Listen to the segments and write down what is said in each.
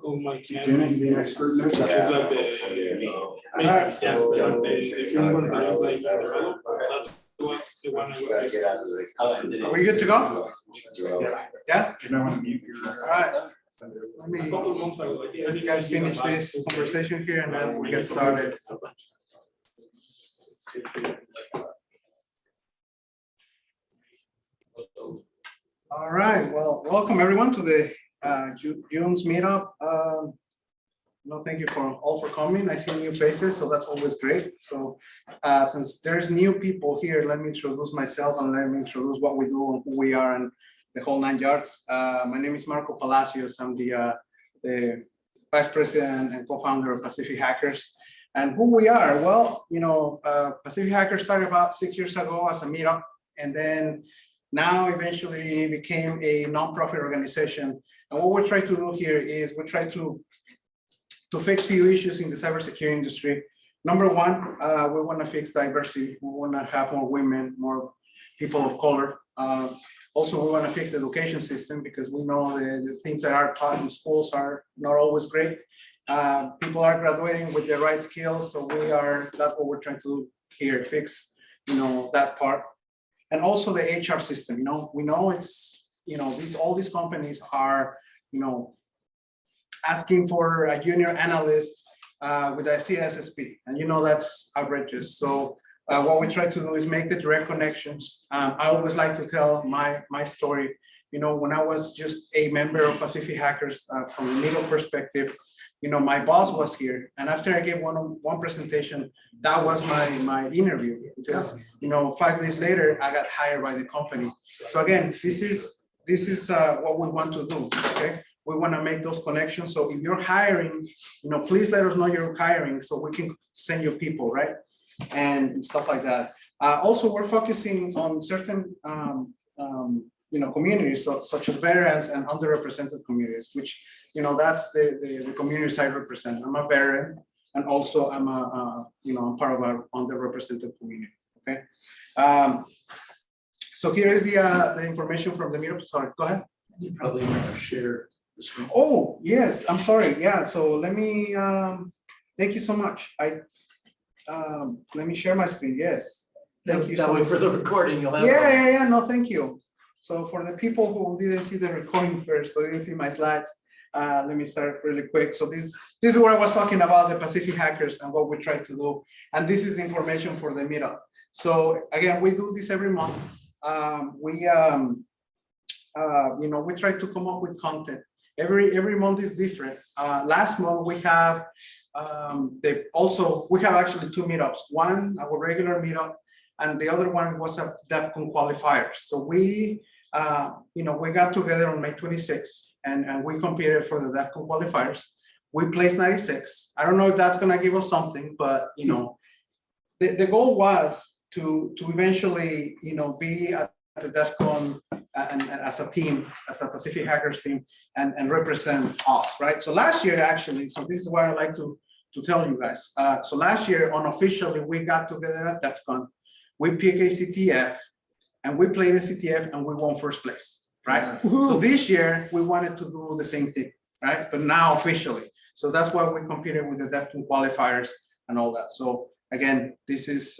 cool Mike. Jenny, the expert. Which is like the maintenance, yeah, but the framework that is like developed, that's the one I was using. Are we good to go? Yeah? You know, when you. All right. Let me, A couple of months ago, like, let's guys finish this conversation here and then we get started. All right, well, welcome everyone to the June's meetup. No, thank you all for coming. I see new faces, so that's always great. So since there's new people here, let me introduce myself and let me introduce what we do and who we are and the whole 9 yards. My name is Marco Palacios. I'm the Vice President and co-founder of Pacific Hackers. And who we are, well, you know, Pacific Hackers started about 6 years ago as a meetup, and then now eventually became a nonprofit organization. And what we're trying to do here is we try to fix few issues in the cybersecurity industry. Number one, we want to fix diversity. We want to have more women, more people of color. Also, we want to fix the education system because we know the things that are taught in schools are not always great. People are graduating with the right skills, so that's what we're trying to do here, fix, you know, that part. And also the HR system, you know, we know it's, you know, all these companies are, you know, asking for a junior analyst with a CSSP, and you know that's outrageous. So what we try to do is make the direct connections. I always like to tell my story. You know, when I was just a member of Pacific Hackers from the legal perspective, you know, my boss was here, and after I gave one presentation, that was my interview. Because you know, 5 days later, I got hired by the company. So again, this is what we want to do. Okay. We want to make those connections. So if you're hiring, you know, please let us know you're hiring so we can send you people, right? And stuff like that. Also, we're focusing on certain, you know, communities such as veterans and underrepresented communities, which, you know, that's the communities I represent. I'm a veteran, and also I'm you know, I'm part of an underrepresented community. Okay. So here is the information from the meetup. Sorry, go ahead. You probably want to share the screen. Oh, yes, I'm sorry. Yeah, so let me, thank you so much. Let me share my screen. Yes. Thank you That so way much. for the recording, you'll have. Yeah, no, thank you. So for the people who didn't see the recording first, so didn't see my slides, let me start really quick. So this is where I was talking about the Pacific Hackers and what we try to do. And this is information for the meetup. So again, we do this every month. You know, we try to come up with content. Every month is different. Last month we have we have actually 2 meetups. One, our regular meetup, and the other one was a DEF CON qualifiers. So we, you know, we got together on May 26th and we competed for the DEF CON qualifiers. We placed 96. I don't know if that's gonna give us something, but you know, the goal was to eventually, you know, be at the DEF CON and as a team, as a Pacific Hackers team, and represent us, right? So last year, actually, so this is what I like to tell you guys. So last year, unofficially, we got together at DEF CON, we picked a CTF, and we played the CTF, and we won first place, right? So this year, we wanted to do the same thing, right? But now officially. So that's why we competed with the DEF CON qualifiers and all that. So again, this is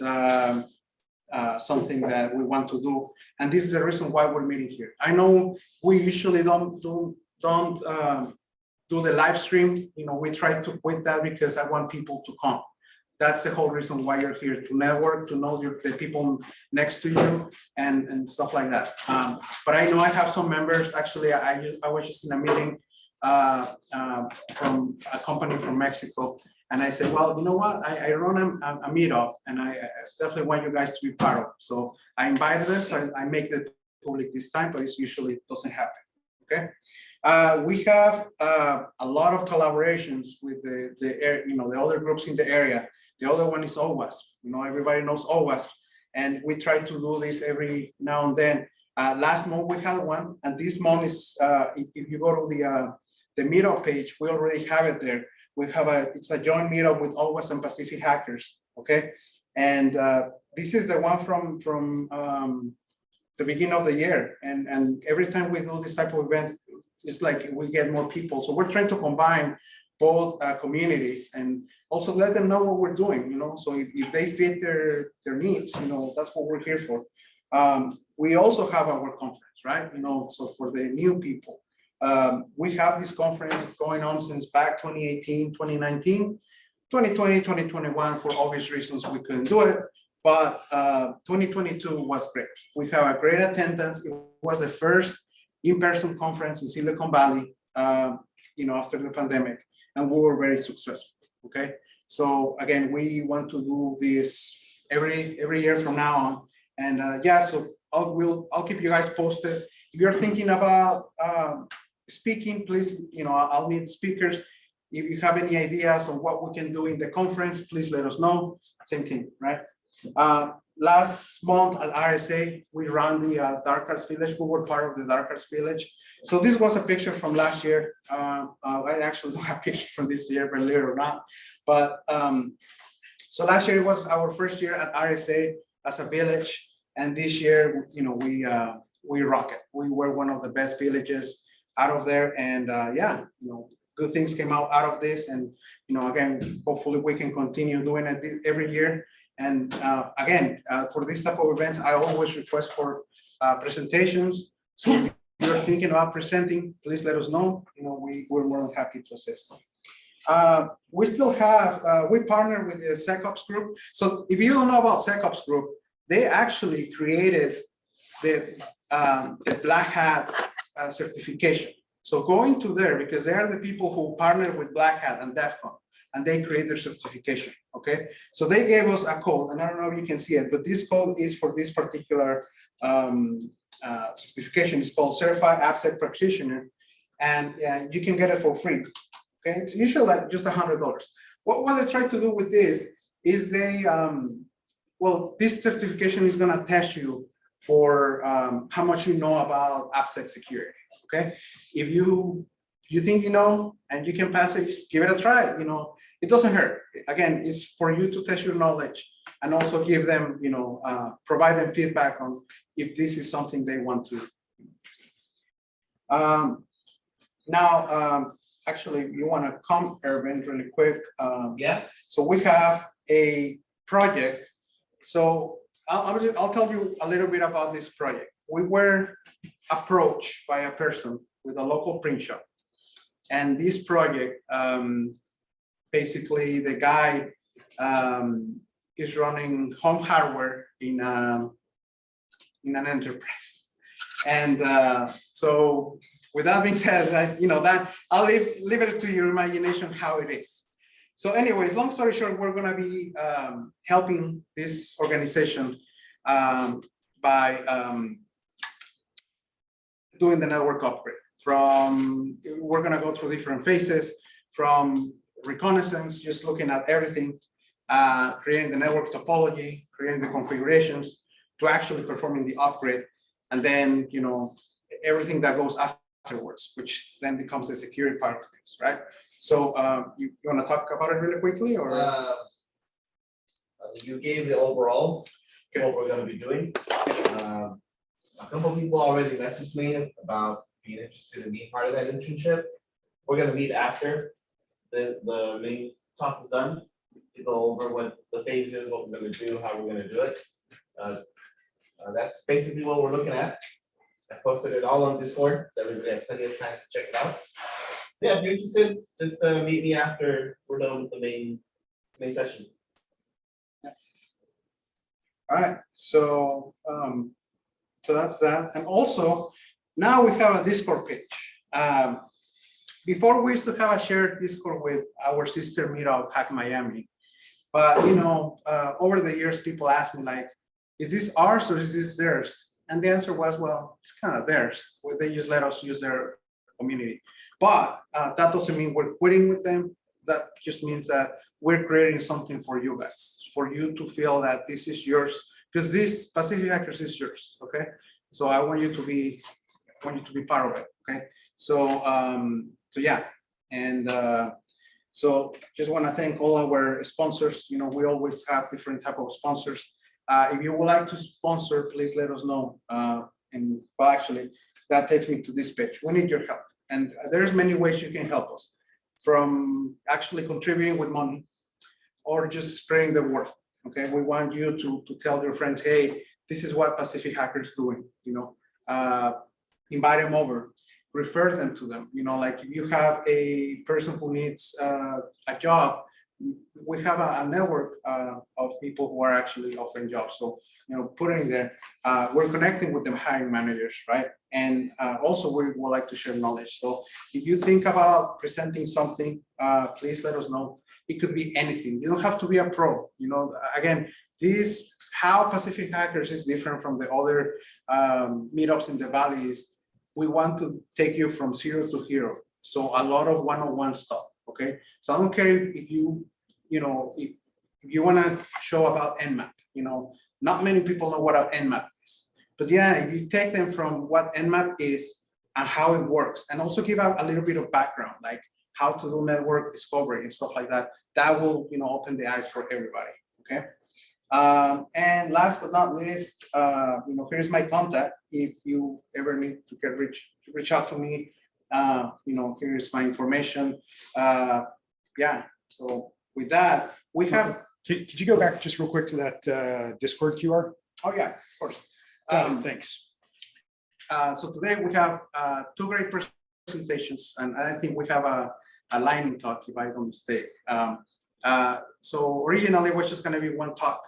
something that we want to do, and this is the reason why we're meeting here. I know we usually don't do the live stream. You know, we try to quit that because I want people to come. That's the whole reason why you're here, to network, to know the people next to you, and stuff like that. But I know I have some members. Actually, I was just in a meeting from a company from Mexico. And I said, well, you know what? I run a meetup, and I definitely want you guys to be part of. So I invited them, so I make it public this time, but it usually doesn't happen. Okay. We have a lot of collaborations with the other groups in the area. The other one is OWASP. You know, everybody knows OWASP, and we try to do this every now and then. Last month we had one, and this month is if you go to the meetup page, we already have it there. We have it's a joint meetup with OWASP and Pacific Hackers, okay? And this is the one from the beginning of the year. And every time we do this type of events, it's like we get more people. So we're trying to combine both communities and also let them know what we're doing, you know, so if they fit their needs, you know, that's what we're here for. We also have our conference, right? You know, so for the new people, we have this conference going on since back 2018, 2019, 2020, 2021, for obvious reasons, we couldn't do it. But 2022 was great. We have a great attendance. It was the first in-person conference in Silicon Valley, you know, after the pandemic, and we were very successful. Okay, so again, we want to do this every year from now on, and yeah, so I'll keep you guys posted. If you're thinking about speaking, please, you know, I'll need speakers. If you have any ideas on what we can do in the conference, please let us know. Same thing, right? Last month at RSA, we ran the Dark Arts Village. We were part of the Dark Arts Village. So this was a picture from last year. I actually don't have pictures from this year, believe it or not. But so last year it was our first year at RSA as a village, and this year, you know, we rock it. We were one of the best villages out of there, and yeah, you know, good things came out of this, and you know, again, hopefully we can continue doing it every year. And again, for this type of events, I always request for presentations. So if you're thinking about presenting, please let us know. You know, we're more than happy to assist. We still have, we partner with the SecOps group. So if you don't know about SecOps group, they actually created the Black Hat certification. So going to there, because they are the people who partner with Black Hat and DEF CON, and they create their certification, okay? So they gave us a code, and I don't know if you can see it, but this code is for this particular certification. It's called Certified AppSec Practitioner, and you can get it for free, okay? It's usually like just $100. What they try to do with this is they, well, this certification is gonna test you for how much you know about AppSec security, okay? If you think you know and you can pass it, just give it a try, you know. It doesn't hurt. Again, it's for you to test your knowledge and also give them, you know, provide them feedback on if this is something they want to. Now, actually, you want to come, Erwin, really quick. Yeah. So we have a project. So I'll tell you a little bit about this project. We were approached by a person with a local print shop. And this project, basically the guy is running home hardware in an enterprise. And so with that being said, you know, that I'll leave it to your imagination how it is. So anyways, long story short, we're gonna be helping this organization by doing the network upgrade. We're gonna go through different phases, from reconnaissance, just looking at everything, creating the network topology, creating the configurations, to actually performing the upgrade, and then, you know, everything that goes afterwards, which then becomes the security part of things, right? So you want to talk about it really quickly, or? You gave the overall, what we're going to be doing. A couple of people already messaged me about being interested in being part of that internship. We're going to meet after the main talk is done to go over what the phase is, what we're going to do, how we're going to do it. That's basically what we're looking at. I posted it all on Discord, so everybody had plenty of time to check it out. Yeah, if you're interested, just meet me after we're done with the main session. All right, so so that's that. And also, now we have a Discord page. Before we used to have a shared Discord with our sister meetup, Hack Miami. But you know, over the years, people ask me like, is this ours or is this theirs? And the answer was, well, it's kind of theirs. They just let us use their community. But that doesn't mean we're quitting with them. That just means that we're creating something for you guys, for you to feel that this is yours, because this Pacific Hackers is yours, okay? So I want you to be part of it, okay? So so yeah, and so just want to thank all our sponsors. You know, we always have different type of sponsors. If you would like to sponsor, please let us know. And well, actually, that takes me to this page. We need your help. And there's many ways you can help us, from actually contributing with money or just spreading the word. Okay, we want you to tell your friends, hey, this is what Pacific Hackers doing, invite them over, refer them to them. Like if you have a person who needs a job, we have a network of people who are actually offering jobs. So, put it in there. We're connecting with them hiring managers, right? And also we would like to share knowledge. So if you think about presenting something, please let us know. It could be anything. You don't have to be a pro. Again, how Pacific Hackers is different from the other meetups in the Valley is we want to take you from zero to hero. So a lot of one-on-one stuff. Okay, so I don't care if you want to show about Nmap. Not many people know what an Nmap is, but yeah, if you take them from what Nmap is and how it works, and also give out a little bit of background, like how to do network discovery and stuff like that, that will open the eyes for everybody. Okay. And last but not least, here's my contact. If you ever need to reach out to me, here's my information. Yeah, so with that, we have. Could you go back just real quick to that Discord QR? Oh yeah, of course. Thanks. So today we have 2 great presentations, and I think we have a lightning talk, if I don't mistake. So originally it was just going to be one talk.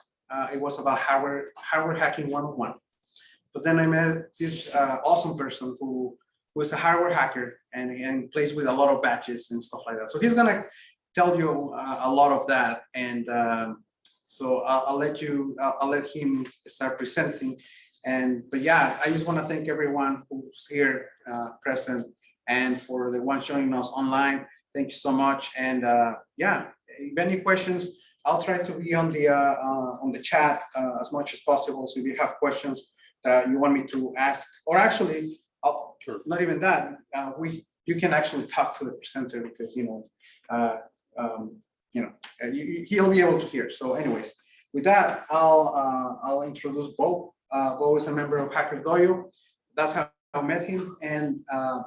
It was about hardware hacking 101. But then I met this awesome person who is a hardware hacker and plays with a lot of badges and stuff like that. So he's gonna tell you a lot of that. And so I'll let him start presenting. But yeah, I just want to thank everyone who's here present, and for the ones joining us online. Thank you so much. And yeah, if any questions, I'll try to be on the chat as much as possible. So if you have questions that you want me to ask, or actually, not even that, you can actually talk to the presenter, because he'll be able to hear. So anyways, with that, I'll introduce Bo. Bo is a member of Hacker Dojo. That's how I met him. And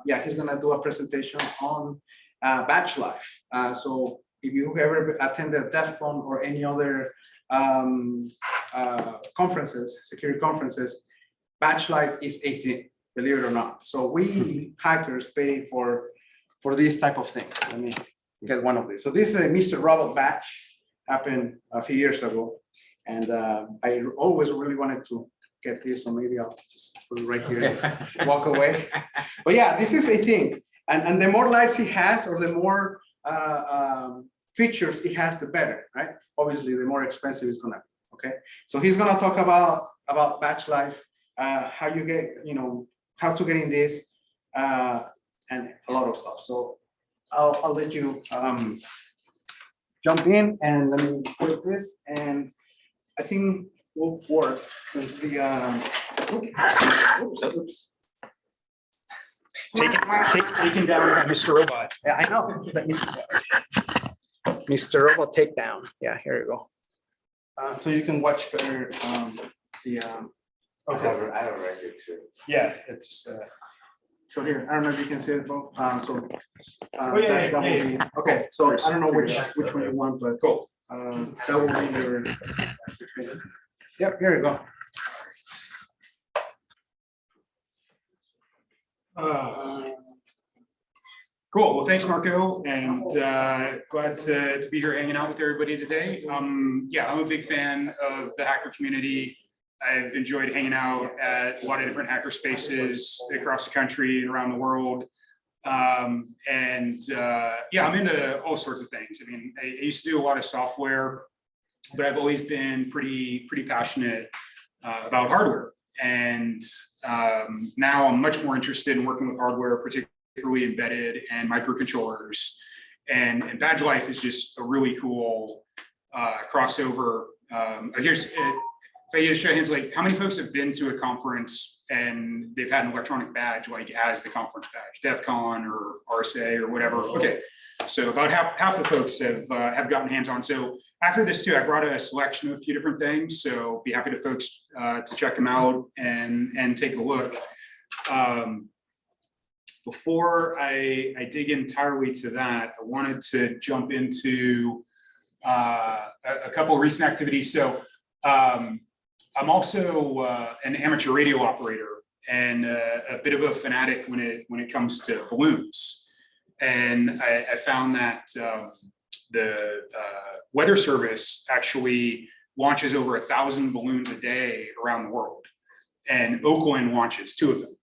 yeah, he's gonna do a presentation on Batch Life. So if you ever attended DEF CON or any other conferences, security conferences, Batch Life is a thing, believe it or not. So we hackers pay for these type of things. Let me get one of these. So this is a Mr. Robot Batch, happened a few years ago. And I always really wanted to get this, so maybe I'll just put it right here, walk away. But yeah, this is a thing. And the more lights he has, or the more features it has, the better, right? Obviously, the more expensive it's gonna be, okay? So he's gonna talk about Batch Life, how you get, how to get in this, and a lot of stuff. So I'll let you jump in, and let me put this, and I think will work since the Taken down by Mr. Robot. yeah, I know. Mr. Robot takedown. Yeah, here you go. So you can watch better the I have it right here too. Yeah, it's. so here, I don't know if you can see it, Bo. So Oh, yeah, that will yeah. be, okay, so I don't know which one you want, but Cool. that will be your. Yep, here you go. Cool. Well, thanks, Marco, and glad to be here hanging out with everybody today. Yeah, I'm a big fan of the hacker community. I've enjoyed hanging out at a lot of different hacker spaces across the country and around the world. Yeah, I'm into all sorts of things. I mean, I used to do a lot of software, but I've always been pretty passionate about hardware. And now I'm much more interested in working with hardware, particularly embedded and microcontrollers. And Badge Life is just a really cool crossover. Here's, if I just show hands, like how many folks have been to a conference and they've had an electronic badge like as the conference badge, DEF CON or RSA or whatever. Okay, so about half the folks have gotten hands-on. So after this too, I brought a selection of a few different things. So be happy to folks to check them out and take a look. Before I dig entirely to that, I wanted to jump into a couple of recent activities. So I'm also an amateur radio operator and a bit of a fanatic when it comes to balloons. And I found that the Weather Service actually launches over 1,000 balloons a day around the world, and Oakland launches 2 of them.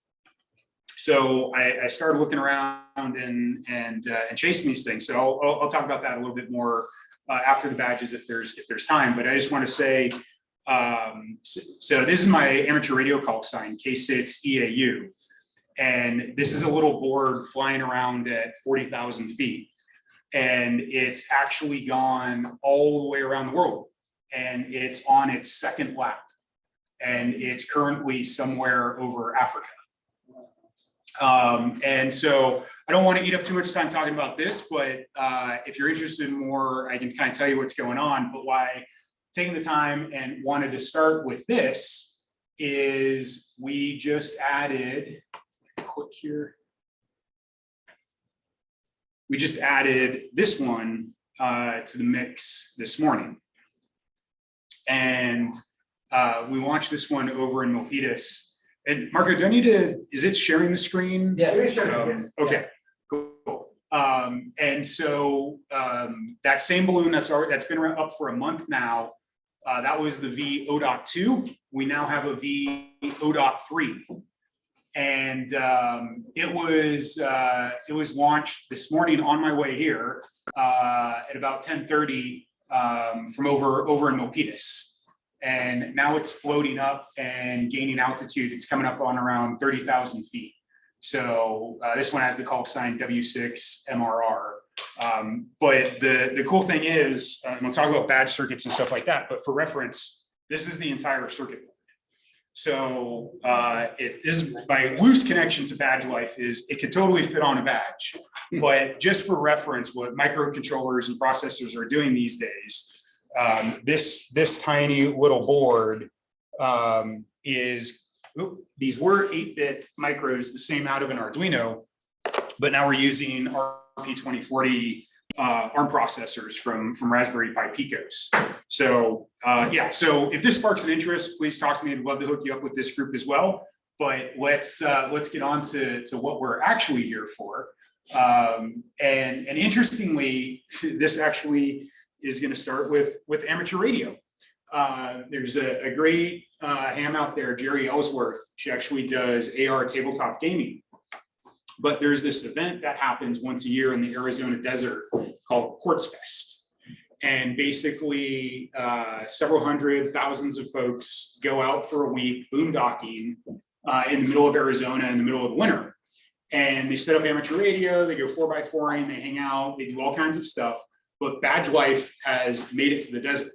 So I started looking around and chasing these things. So I'll talk about that a little bit more after the badges if there's time. But I just want to say, so this is my amateur radio call sign, K6 EAU, and this is a little board flying around at 40,000 feet, and it's actually gone all the way around the world, and it's on its 2nd lap, and it's currently somewhere over Africa. And so I don't want to eat up too much time talking about this, but if you're interested in more, I can kind of tell you what's going on. But why taking the time and wanted to start with this is we just added, quick here. We just added this one to the mix this morning. And we launched this one over in Milpitas. And Marco, do I need to, is it sharing the screen? Yeah. Okay, cool. And so that same balloon that's been up for a month now, that was the V0.2. We now have a V0.3. And it was launched this morning on my way here at about 10:30 from over in Milpitas. And now it's floating up and gaining altitude. It's coming up on around 30,000 feet. So this one has the call sign W6 MRR. But the cool thing is, and we'll talk about badge circuits and stuff like that, but for reference, this is the entire circuit board. So this is my loose connection to Badge Life is it could totally fit on a badge. But just for reference, what microcontrollers and processors are doing these days, this tiny little board is, these were 8-bit micros, the same out of an Arduino, but now we're using RP2040 ARM processors from Raspberry Pi Picos. So yeah, so if this sparks an interest, please talk to me. I'd love to hook you up with this group as well. But let's get on to what we're actually here for. And interestingly, this actually is going to start with amateur radio. There's a great ham out there, Jerry Ellsworth. She actually does AR tabletop gaming. But there's this event that happens once a year in the Arizona desert called Quartz Fest. And basically several hundred, thousands of folks go out for a week boondocking in the middle of Arizona in the middle of winter. And they set up amateur radio, they go 4x4ing, they hang out, they do all kinds of stuff. But Badge Life has made it to the desert.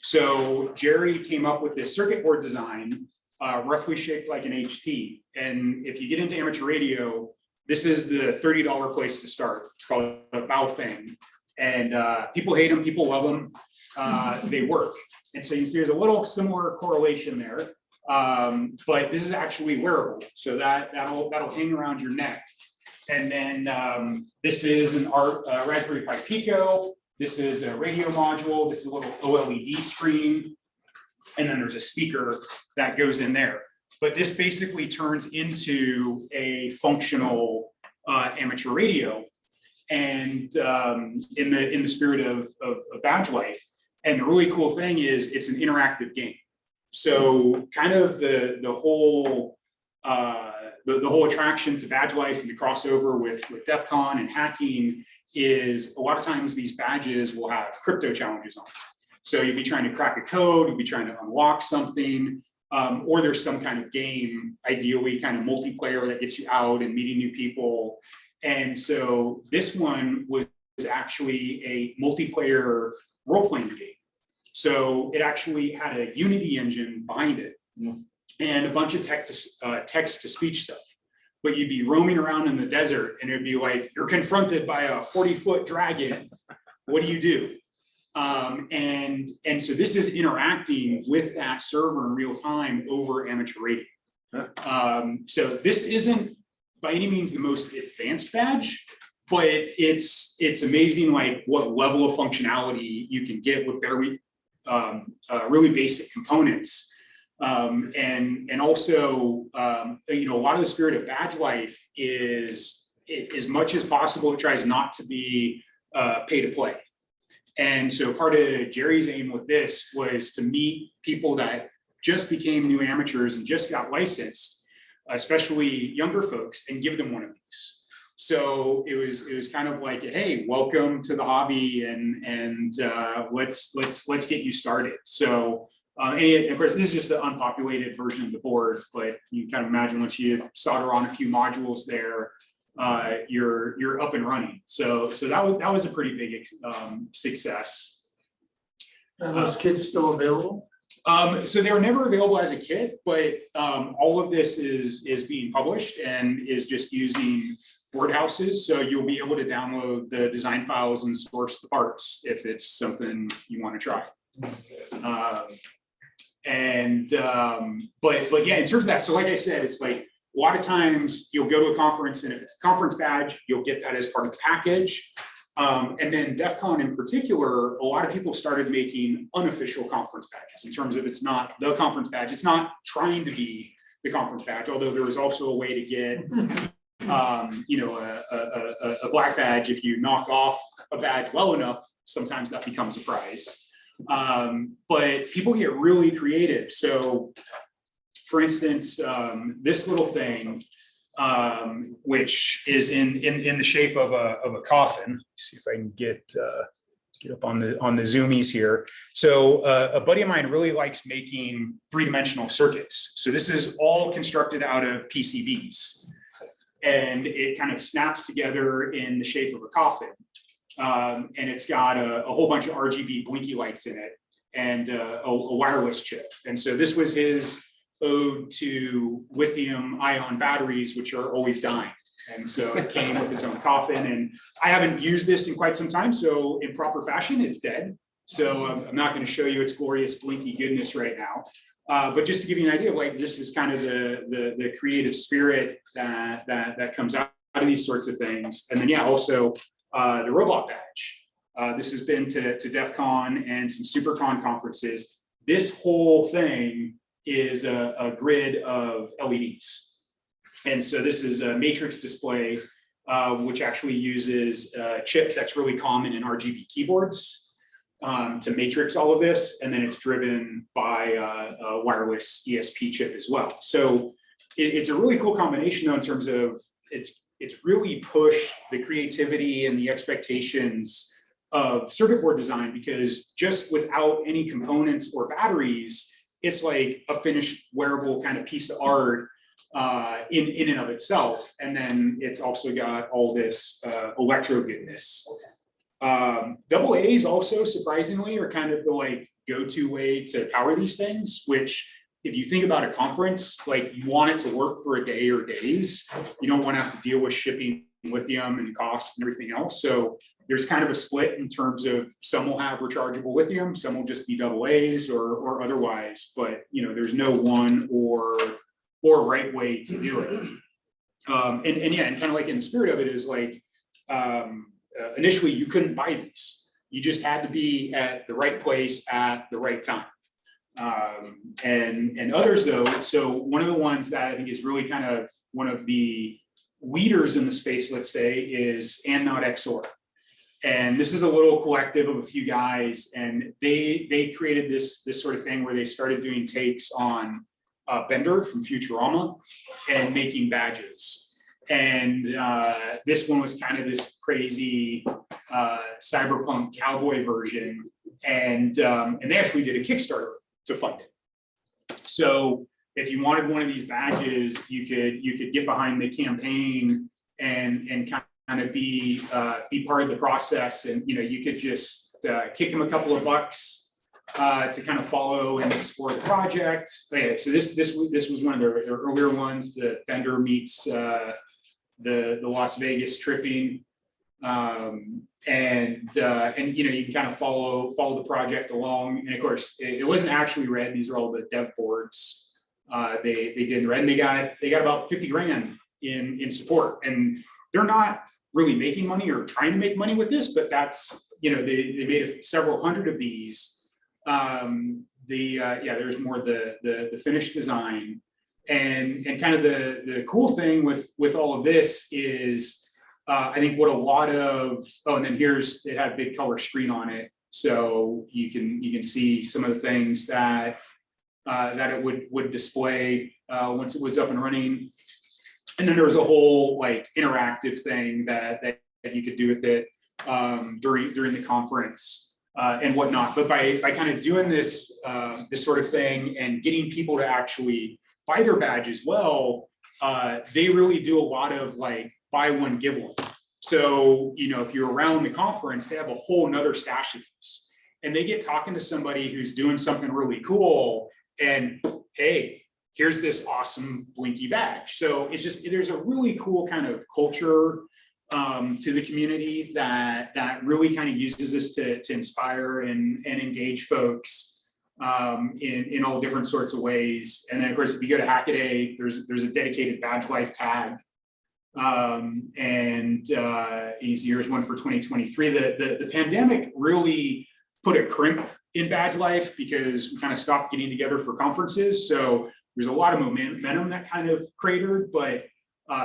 So Jerry came up with this circuit board design, roughly shaped like an HT. And if you get into amateur radio, this is the $30 place to start. It's called a Baofeng. And people hate them, people love them. They work. And so you see there's a little similar correlation there. But this is actually wearable. So that'll hang around your neck. And then this is an Raspberry Pi Pico. This is a radio module. This is a little OLED screen. And then there's a speaker that goes in there. But this basically turns into a functional amateur radio, and in the spirit of Badge Life. And the really cool thing is it's an interactive game. So kind of the whole attraction to Badge Life and the crossover with DEF CON and hacking is a lot of times these badges will have crypto challenges on them. So you'll be trying to crack a code, you'll be trying to unlock something. Or there's some kind of game, ideally kind of multiplayer that gets you out and meeting new people. And so this one was actually a multiplayer role-playing game. So it actually had a Unity engine behind it. and a bunch of text to speech stuff. But you'd be roaming around in the desert and it'd be like, you're confronted by a 40-foot dragon. What do you do? And so this is interacting with that server in real time over amateur radio. So this isn't by any means the most advanced badge, but it's amazing like what level of functionality you can get with very really basic components. And also, you know, a lot of the spirit of badge life is, as much as possible, it tries not to be pay to play. And so part of Jerry's aim with this was to meet people that just became new amateurs and just got licensed, especially younger folks, and give them one of these. So it was kind of like, hey, welcome to the hobby, and let's get you started. So. And of course, this is just the unpopulated version of the board, but you can kind of imagine once you solder on a few modules there, you're up and running. So that was a pretty big success. Are those kits still available? So they were never available as a kit, but all of this is being published and is just using board houses. So you'll be able to download the design files and source the parts if it's something you want to try. But yeah, in terms of that, so like I said, it's like a lot of times you'll go to a conference, and if it's a conference badge, you'll get that as part of the package. And then DEF CON in particular, a lot of people started making unofficial conference badges in terms of it's not the conference badge. It's not trying to be the conference badge, although there was also a way to get, you know, a black badge. If you knock off a badge well enough, sometimes that becomes a prize. But people get really creative. So for instance, this little thing, which is in the shape of a coffin. Let's see if I can get up on the zoomies here. So a buddy of mine really likes making 3-dimensional circuits. So this is all constructed out of PCBs, and it kind of snaps together in the shape of a coffin. And it's got a whole bunch of RGB blinky lights in it and a wireless chip. And so this was his ode to lithium ion batteries, which are always dying. And so it came with its own coffin, and I haven't used this in quite some time. So in proper fashion, it's dead. So I'm not going to show you its glorious blinky goodness right now. But just to give you an idea of like, this is kind of the creative spirit that comes out of these sorts of things. And then, yeah, also the robot badge. This has been to DEF CON and some SuperCon conferences. This whole thing is a grid of LEDs. And so this is a matrix display, which actually uses a chip that's really common in RGB keyboards to matrix all of this. And then it's driven by a wireless ESP chip as well. So it's a really cool combination though, in terms of it's really pushed the creativity and the expectations of circuit board design, because just without any components or batteries, it's like a finished wearable kind of piece of art in and of itself. And then it's also got all this electro goodness. Double A's also surprisingly are kind of the like go-to way to power these things, which if you think about a conference, like you want it to work for a day or days. You don't want to have to deal with shipping lithium and cost and everything else. So there's kind of a split in terms of some will have rechargeable lithium, some will just be double A's or otherwise, but you know, there's no one or right way to do it. And yeah, and kind of like in the spirit of it is like, initially you couldn't buy these. You just had to be at the right place at the right time. And others though, so one of the ones that I think is really kind of one of the leaders in the space, let's say, is And Not XOR. And this is a little collective of a few guys, and they created this sort of thing where they started doing takes on Bender from Futurama and making badges. And this one was kind of this crazy cyberpunk cowboy version, and they actually did a Kickstarter to fund it. So if you wanted one of these badges, you could get behind the campaign and kind of be part of the process, and you know, you could just kick them a couple of bucks, to kind of follow and explore the project. Okay, so this was one of their earlier ones. The vendor meets the Las Vegas tripping. And you know, you can kind of follow the project along. And of course, it wasn't actually red. These are all the dev boards they did in red, and they got about 50 grand in support. And they're not really making money or trying to make money with this, but that's, you know, they made several hundred of these. There's more the finished design, and kind of the cool thing with all of this is I think what a lot of, and then it had a big color screen on it, so you can see some of the things that it would display once it was up and running. And then there was a whole like interactive thing that you could do with it during the conference and whatnot. But by kind of doing this sort of thing and getting people to actually buy their badge as well, they really do a lot of like buy one, give one. So, you know, if you're around the conference, they have a whole nother stash of these, and they get talking to somebody who's doing something really cool, and hey, here's this awesome Blinky badge. So it's just, there's a really cool kind of culture to the community that really kind of uses this to inspire and engage folks in all different sorts of ways. And then of course, if you go to Hackaday, there's a dedicated badge life tag. Here's one for 2023. The pandemic really put a crimp in badge life because we kind of stopped getting together for conferences. So there's a lot of momentum that kind of cratered, but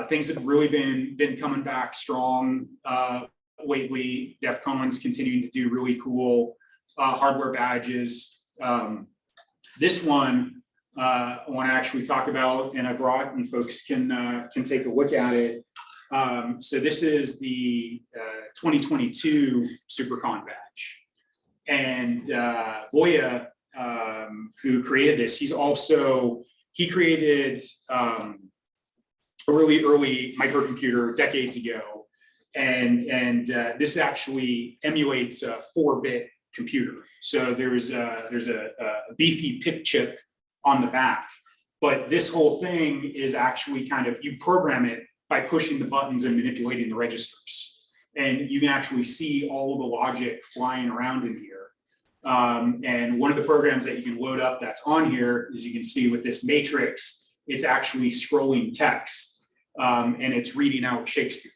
things have really been coming back strong lately. DEF CON's continuing to do really cool hardware badges. This one I want to actually talk about, and I brought, and folks can take a look at it. So this is the 2022 SuperCon badge, and Voya, who created this, he created a really early microcomputer decades ago, and this actually emulates a 4-bit computer. So there's a beefy PIC chip on the back, but this whole thing is actually kind of, you program it by pushing the buttons and manipulating the registers, and you can actually see all of the logic flying around in here. And one of the programs that you can load up that's on here, as you can see with this matrix, it's actually scrolling text, and it's reading out Shakespeare.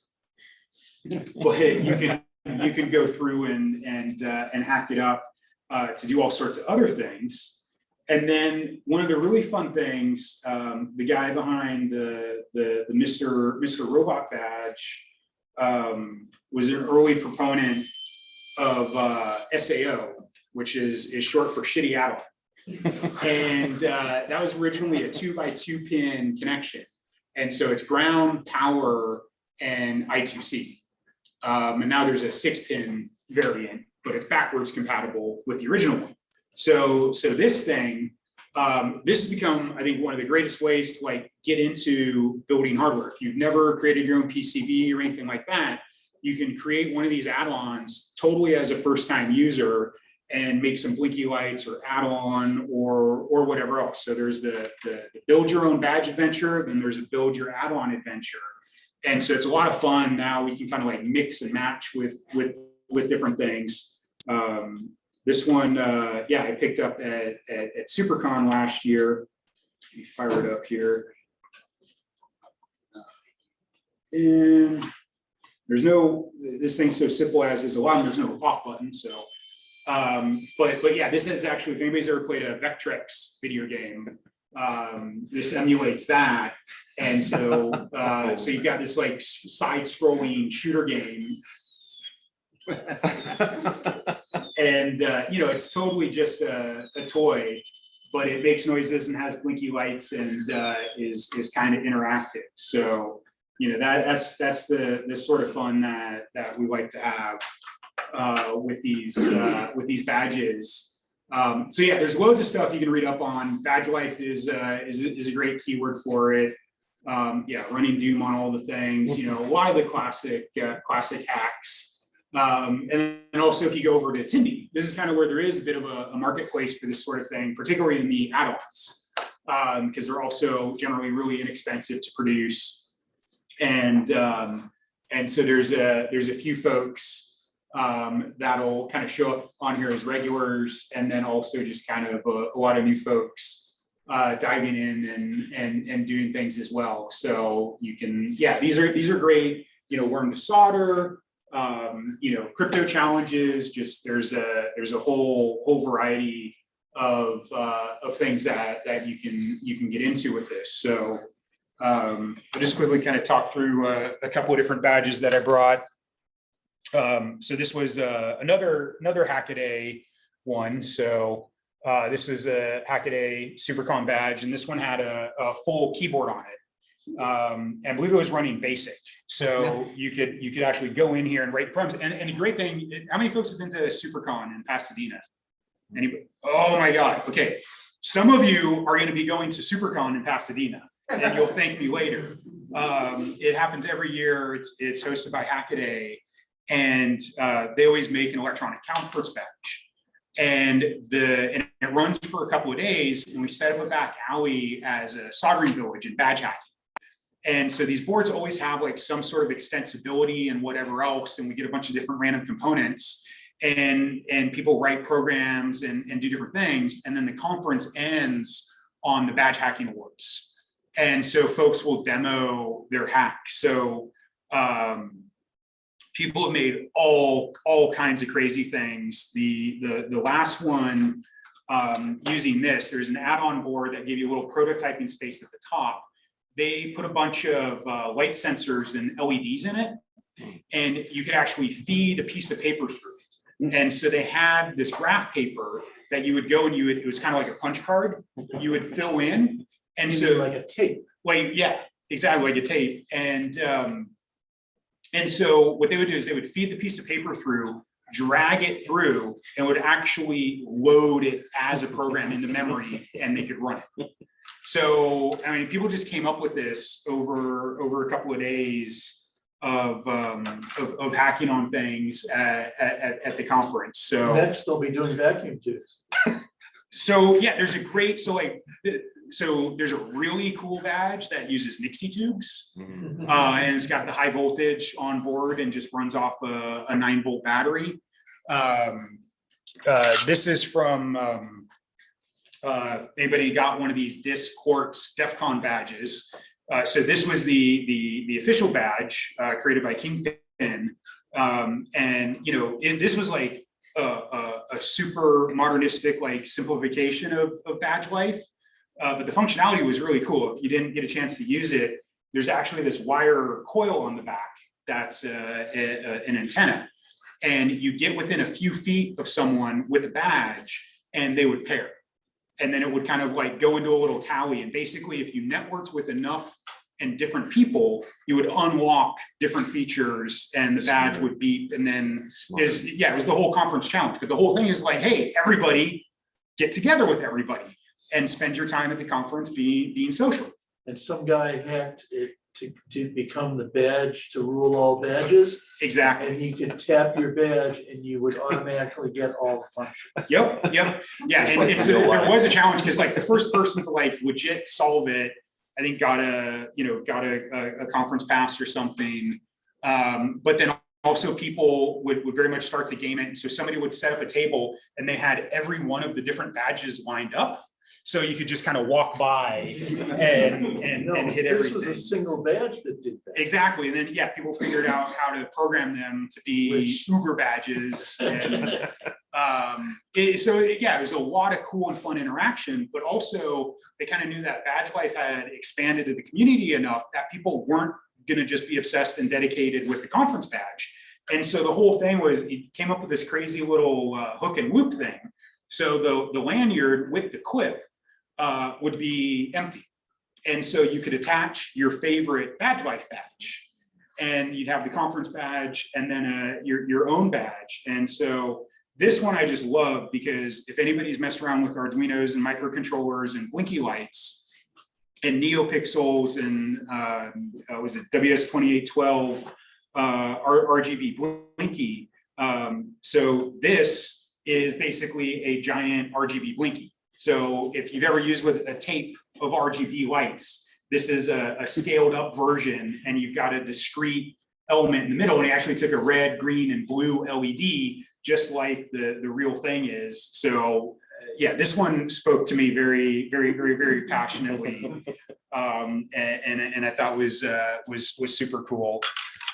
But you can go through and hack it up to do all sorts of other things. And then one of the really fun things, the guy behind the Mr. Robot badge was an early proponent of SAO, which is short for shitty add-on. And that was originally a 2x2 pin connection. And so it's ground, power, and I2C. And now there's a 6-pin variant, but it's backwards compatible with the original one. So this thing, this has become, I think, one of the greatest ways to like get into building hardware. If you've never created your own PCB or anything like that, you can create one of these add-ons totally as a first-time user and make some blinky lights or add-on or whatever else. So there's the build your own badge adventure, then there's a build your add-on adventure. And so it's a lot of fun. Now we can kind of like mix and match with different things. This one, I picked up at SuperCon last year. Let me fire it up here. And this thing's so simple as is a lot, and there's no off button. So, but yeah, this is actually, if anybody's ever played a Vectrex video game, this emulates that. And so, so you've got this like side-scrolling shooter game. And it's totally just a toy, but it makes noises and has blinky lights and is kind of interactive. So that's the sort of fun that we like to have with these badges. So yeah, there's loads of stuff you can read up on. Badge life is a great keyword for it. Running Doom on all the things. A lot of the classic hacks. And also if you go over to Tindy, this is kind of where there is a bit of a marketplace for this sort of thing, particularly in the add-ons. Because they're also generally really inexpensive to produce. And so there's a few folks that'll kind of show up on here as regulars, and then also just kind of a lot of new folks diving in and doing things as well. So you can, yeah, these are great, learn to solder, crypto challenges, just there's a whole variety of things that you can get into with this. So I'll just quickly kind of talk through a couple of different badges that I brought. So this was another Hackaday one. So this was a Hackaday SuperCon badge, and this one had a full keyboard on it. And I believe it was running BASIC. So you could actually go in here and write programs. And the great thing, how many folks have been to SuperCon in Pasadena? Anybody? Oh my God. Okay. Some of you are going to be going to SuperCon in Pasadena, and you'll thank me later. It happens every year. It's hosted by Hackaday, and they always make an electronic counterparts badge. And it runs for a couple of days, and we set up a back alley as a soldering village and badge hacking. And so these boards always have like some sort of extensibility and whatever else, and we get a bunch of different random components. And people write programs and do different things. And then the conference ends on the badge hacking awards. And so folks will demo their hack. So people have made all kinds of crazy things. The last one, using this, there's an add-on board that gave you a little prototyping space at the top. They put a bunch of light sensors and LEDs in it, and you could actually feed a piece of paper through it. And so they had this graph paper that you would go and it was kind of like a punch card. You would fill in. And so like a tape. Well, yeah, exactly, like a tape. And so what they would do is they would feed the piece of paper through, drag it through, and would actually load it as a program into memory, and they could run it. So, I mean, people just came up with this over a couple of days of hacking on things at the conference. So Next, they'll be doing vacuum tubes. So yeah, there's a really cool badge that uses Nixie tubes, and it's got the high voltage on board and just runs off a 9-volt battery. This is from anybody got one of these Disc Quartz DEF CON badges. So this was the official badge created by Kingpin, and this was like a super modernistic like simplification of badge life, but the functionality was really cool. If you didn't get a chance to use it, there's actually this wire coil on the back that's an antenna, and you get within a few feet of someone with a badge, and they would pair. And then it would kind of like go into a little tally. And basically, if you networked with enough and different people, you would unlock different features and the badge would beep. And then it was the whole conference challenge. But the whole thing is like, hey, everybody get together with everybody and spend your time at the conference being social. And some guy hacked it to become the badge to rule all badges. Exactly. And you could tap your badge and you would automatically get all the functions. Yep. Yeah, and so there was a challenge because like the first person to like legit solve it, I think got a conference pass or something. But then also people would very much start to game it. And so somebody would set up a table and they had every one of the different badges lined up. So you could just kind of walk by and hit everything. This was a single badge that did that. Exactly. And then, yeah, people figured out how to program them to be Uber badges. And it was a lot of cool and fun interaction, but also they kind of knew that badge life had expanded to the community enough that people weren't going to just be obsessed and dedicated with the conference badge. And so the whole thing was, it came up with this crazy little hook and loop thing. So the lanyard with the clip would be empty. And so you could attach your favorite badge life badge, and you'd have the conference badge and then your own badge. And so this one I just love because if anybody's messed around with Arduinos and microcontrollers and blinky lights and NeoPixels and was it WS2812 RGB blinky, So this is basically a giant RGB blinky. So if you've ever used with a tape of RGB lights, this is a scaled up version, and you've got a discrete element in the middle, and he actually took a red, green, and blue LED, just like the real thing is. So yeah, this one spoke to me very, very, very, very passionately, and I thought was super cool.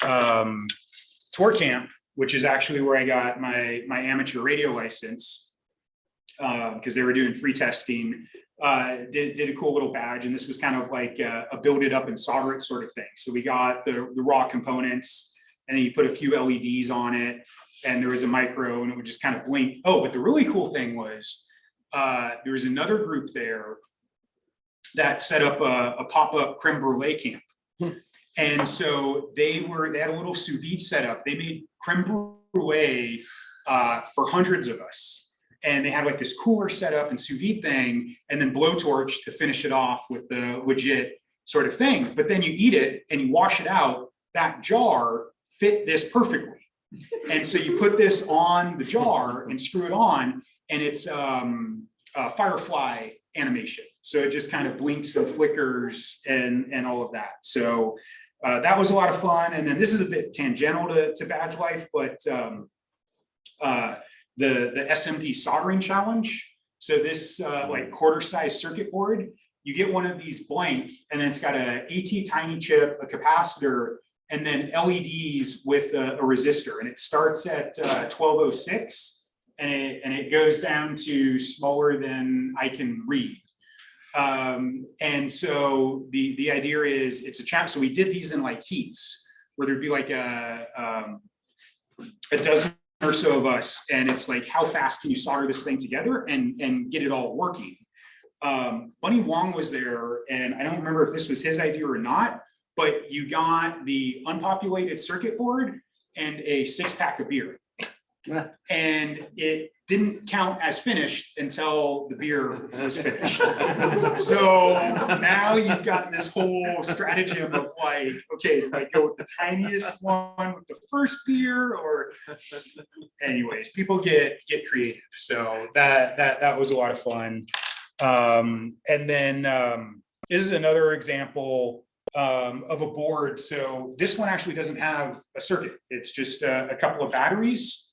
Tour Camp, which is actually where I got my amateur radio license, because they were doing free testing. Did a cool little badge, and this was kind of like a build it up and solder it sort of thing. So we got the raw components, and then you put a few LEDs on it, and there was a micro, and it would just kind of blink. Oh, but the really cool thing was there was another group there that set up a pop-up creme brulee camp. And so they had a little sous vide setup. They made creme brulee for hundreds of us. And they had like this cooler setup and sous vide thing, and then blowtorch to finish it off with the legit sort of thing. But then you eat it and you wash it out, that jar fit this perfectly. And so you put this on the jar and screw it on, and it's firefly animation. So it just kind of blinks and flickers and all of that. So that was a lot of fun. And then this is a bit tangential to Badge Life, but the SMD soldering challenge. So this like quarter size circuit board, you get one of these blank, and then it's got a AT tiny chip, a capacitor, and then LEDs with a resistor. And it starts at 1206, and it goes down to smaller than I can read. And so the idea is it's a challenge. So we did these in like heats, where there'd be like a dozen or so of us, and it's like, how fast can you solder this thing together and get it all working? Bunny Wong was there, and I don't remember if this was his idea or not, but you got the unpopulated circuit board and a 6-pack of beer. And it didn't count as finished until the beer was finished. So now you've got this whole stratagem of like, okay, do I go with the tiniest one with the first beer, or anyways, people get creative. So that was a lot of fun. And then this is another example of a board. So this one actually doesn't have a circuit. It's just a couple of batteries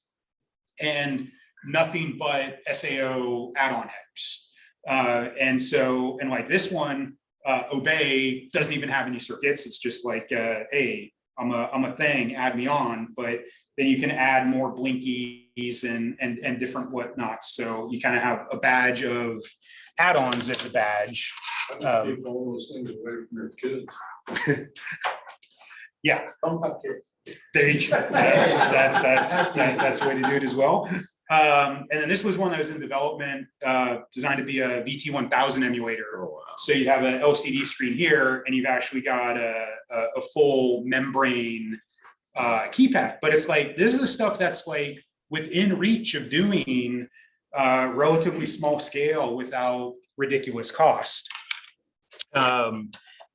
and nothing but SAO add-on headers. And like this one, Obey doesn't even have any circuits. It's just like, hey, I'm a thing, add me on. But then you can add more blinkies and different whatnots. So you kind of have a badge of add-ons as a badge. Keep all those things away from your kids. Yeah. Don't have kids. There you go. That's the way to do it as well. And then this was one that was in development, designed to be a VT1000 emulator. Oh, wow. So you have an LCD screen here, and you've actually got a full membrane keypad. But it's like, this is the stuff that's like within reach of doing relatively small scale without ridiculous cost.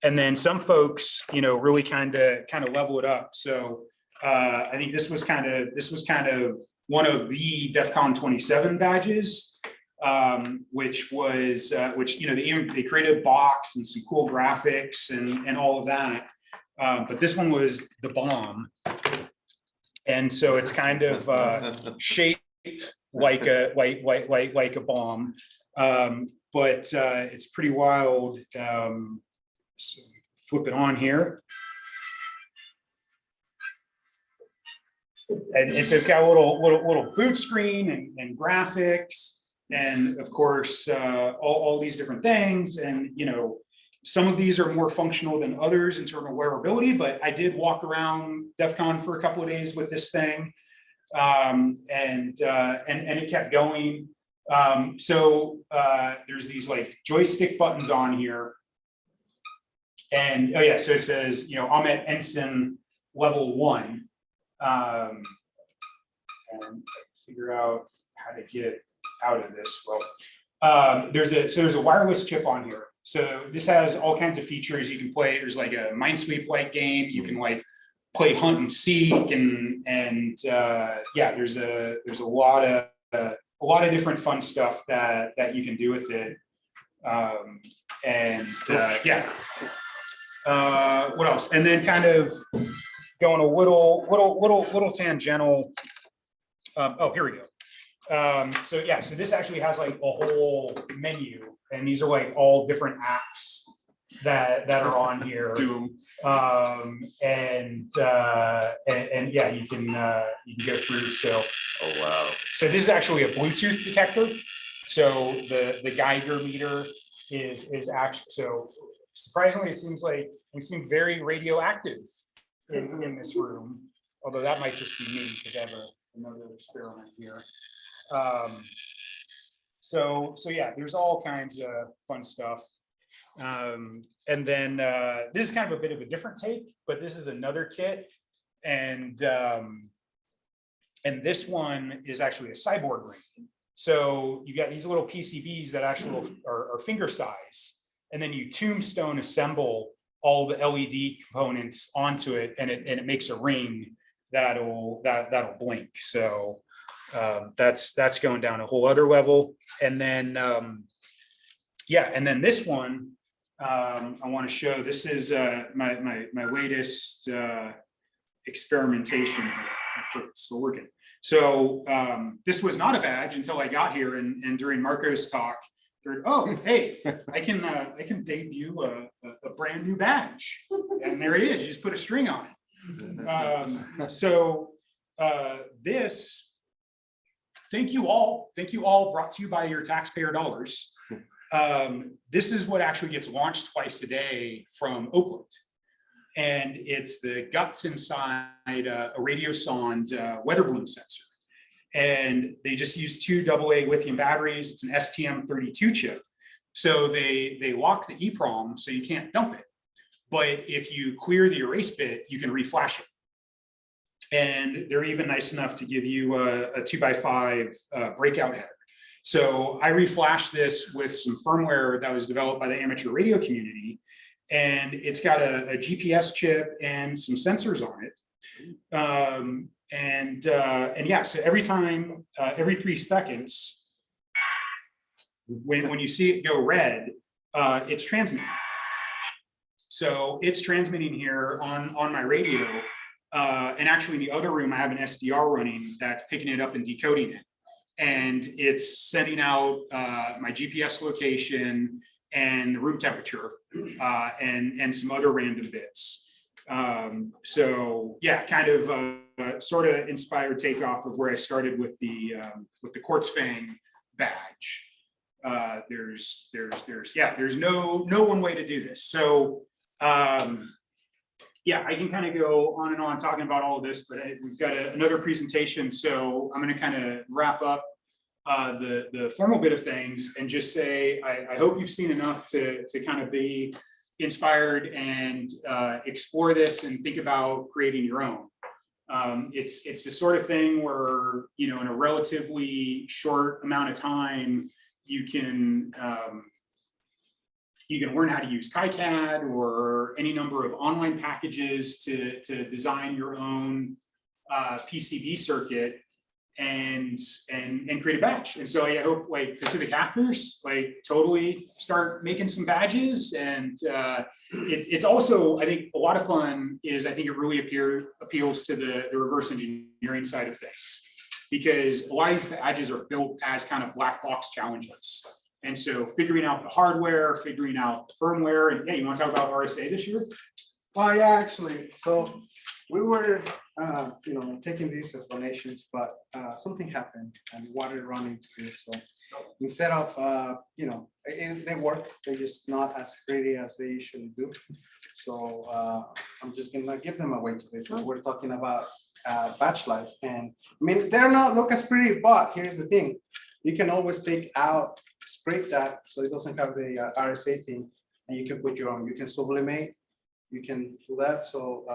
And then some folks, really kind of level it up. So I think this was kind of one of the DEF CON 27 badges, which they created a box and some cool graphics and all of that. But this one was the bomb. And so it's kind of shaped like a bomb. But it's pretty wild. So flip it on here. And so it's got a little boot screen and graphics, and of course, all these different things. And, some of these are more functional than others in terms of wearability, but I did walk around DEF CON for a couple of days with this thing. And it kept going. So there's these like joystick buttons on here. And oh yeah, so it says, I'm at Ensign level 1. And figure out how to get out of this. Well, there's a wireless chip on here. So this has all kinds of features you can play. There's like a Minesweep like game. You can like play hunt and seek and yeah, there's a lot of different fun stuff that you can do with it. Yeah. What else? And then kind of going a little tangential. Oh, here we go. So yeah, so this actually has like a whole menu, and these are like all different apps that are on here. And yeah, you can go through. So Oh, wow. so this is actually a Bluetooth detector. So the Geiger meter is actually, so surprisingly, it seems like we seem very radioactive in this room, although that might just be me because I have another experiment here. So yeah, there's all kinds of fun stuff. And then this is kind of a bit of a different take, but this is another kit. And this one is actually a cyborg ring. So you got these little PCBs that actually are finger size, and then you tombstone assemble all the LED components onto it, and it makes a ring that'll blink. So that's going down a whole other level. And then yeah, and then this one I want to show. This is my latest experimentation. It's still working. So this was not a badge until I got here, and during Marco's talk, oh, hey, I can debut a brand new badge, and there it is. You just put a string on it. So this, thank you all, brought to you by your taxpayer dollars. This is what actually gets launched twice a day from Oakland. And it's the guts inside a radiosonde weather balloon sensor. And they just use 2 AA lithium batteries. It's an STM32 chip. So they lock the EEPROM so you can't dump it. But if you clear the erase bit, you can reflash it. And they're even nice enough to give you a 2x5 breakout header. So I reflashed this with some firmware that was developed by the amateur radio community. And it's got a GPS chip and some sensors on it. And yeah, so every time, every 3 seconds, when you see it go red, it's transmitting. So it's transmitting here on my radio. And actually in the other room, I have an SDR running that's picking it up and decoding it. And it's sending out my GPS location and the room temperature and some other random bits. So yeah, kind of sort of inspired takeoff of where I started with the Quartz Fang badge. There's no one way to do this. So yeah, I can kind of go on and on talking about all of this, but we've got another presentation. So I'm going to kind of wrap up the formal bit of things and just say, I hope you've seen enough to kind of be inspired and explore this and think about creating your own. It's the sort of thing where, you know, in a relatively short amount of time, you can learn how to use KiCad or any number of online packages to design your own PCB circuit and create a badge. And so I hope like Pacific Hackers like totally start making some badges. And it's also, I think a lot of fun is I think it really appeals to the reverse engineering side of things, because a lot of these badges are built as kind of black box challenges. And so figuring out the hardware, figuring out the firmware, and yeah, you want to talk about RSA this year? Well, yeah, actually, so we were, you know, taking these as donations, but something happened and we wanted to run into this. So instead of, you know, they work, they're just not as pretty as they usually do. So I'm just gonna give them away today. So we're talking about batch life, and I mean, they're not look as pretty, but here's the thing: you can always take out, scrape that so it doesn't have the RSA thing, and you can put your own. You can sublimate. You can do that. So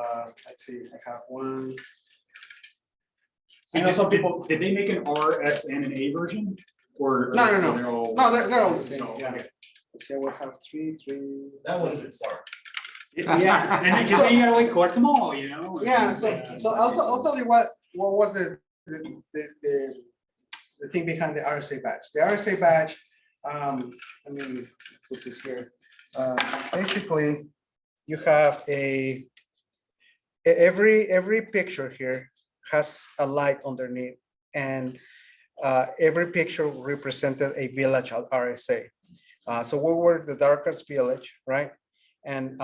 let's see, I have one. I know some people. Did they make an RS and an A version? Or No. they're all, No, they're all the same. so, Yeah. okay. Let's see, we'll have three. That one's at start. Yeah. And then, cause then you gotta like collect them all, you know? Yeah, so I'll tell you what was the thing behind the RSA badge. The RSA badge, let me put this here. Basically, you have every picture here has a light underneath, and every picture represented a village at RSA. So we were the darkest village, right? And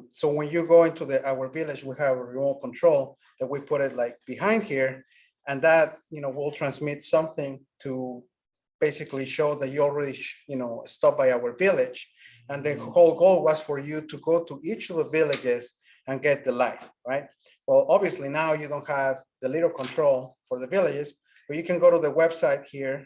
so when you go into our village, we have a remote control that we put it like behind here, and that will transmit something to basically show that you already stopped by our village. And the whole goal was for you to go to each of the villages and get the light, right? Well, obviously now you don't have the little control for the villages, but you can go to the website here.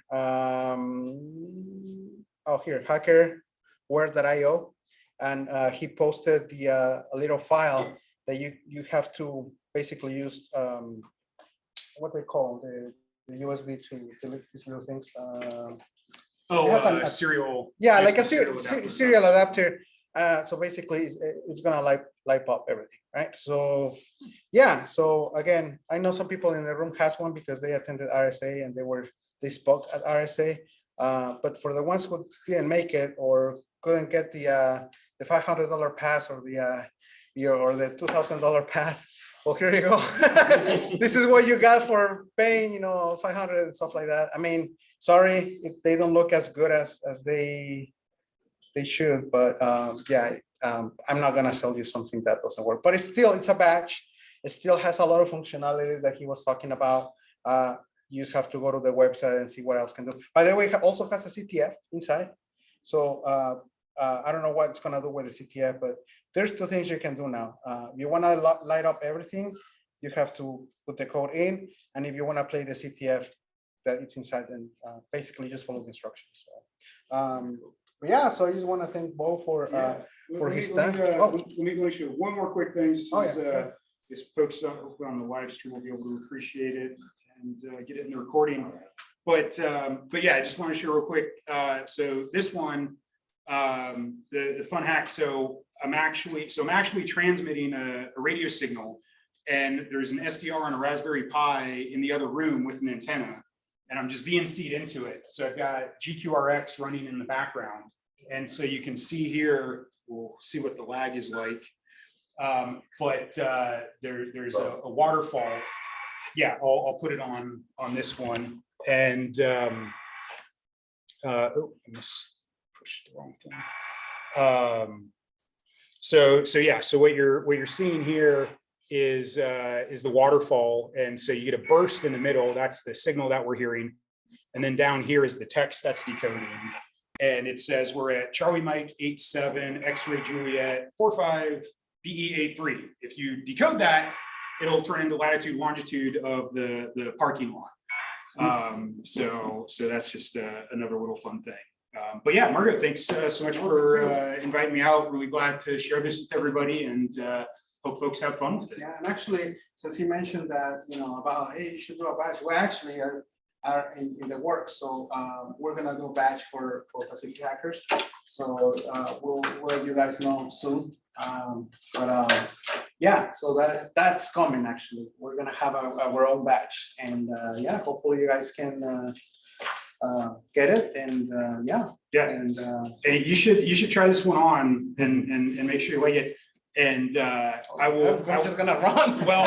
Here, hackerware.io, and he posted a little file that you have to basically use what they call the USB to delete these little things. Oh, it has a serial. Yeah, like a serial adapter. serial adapter. So basically, it's gonna light up everything, right? So yeah. So again, I know some people in the room has one because they attended RSA and they spoke at RSA. But for the ones who didn't make it or couldn't get the $500 pass or the $2,000 pass, well, here you go. This is what you got for paying, $500 and stuff like that. I mean, sorry if they don't look as good as they should, but yeah, I'm not gonna sell you something that doesn't work. But it's a badge. It still has a lot of functionalities that he was talking about. You just have to go to the website and see what else can do. By the way, it also has a CTF inside. So I don't know what it's gonna do with the CTF, but there's two things you can do now. You wanna light up everything, you have to put the code in, and if you wanna play the CTF that it's inside, then basically just follow the instructions. So, but yeah, so I just wanna thank Bo for his time. Let me go show one more quick thing. Just Oh, as, yeah. This folks hopefully on the live stream will be able to appreciate it and get it in the recording. But yeah, I just want to share real quick. So this one, the fun hack. So I'm actually transmitting a radio signal, and there's an SDR on a Raspberry Pi in the other room with an antenna, and I'm just VNC'd into it. So I've got GQRX running in the background, and so you can see here. We'll see what the lag is like. But there's a waterfall. Yeah, I'll put it on this one, and I just pushed the wrong thing. So yeah, so what you're seeing here is the waterfall, and so you get a burst in the middle. That's the signal that we're hearing, and then down here is the text that's decoding, and it says we're at Charlie Mike 87 X-ray Juliet 45 BE83. If you decode that, it'll turn into latitude longitude of the parking lot. So that's just another little fun thing. But yeah, Margaret, thanks so much for inviting me out. Really glad to share this with everybody, and hope folks have fun with it. Yeah, and actually, since he mentioned that, about, hey, you should do a badge, we actually are in the works. So we're gonna do a badge for Pacific Hackers. So we'll let you guys know soon. Yeah, so that's coming. Actually, we're gonna have our own batch, and yeah, hopefully you guys can get it, and yeah, and hey, you should try this one on and make sure you like it. And I will. I'm just gonna run. Well,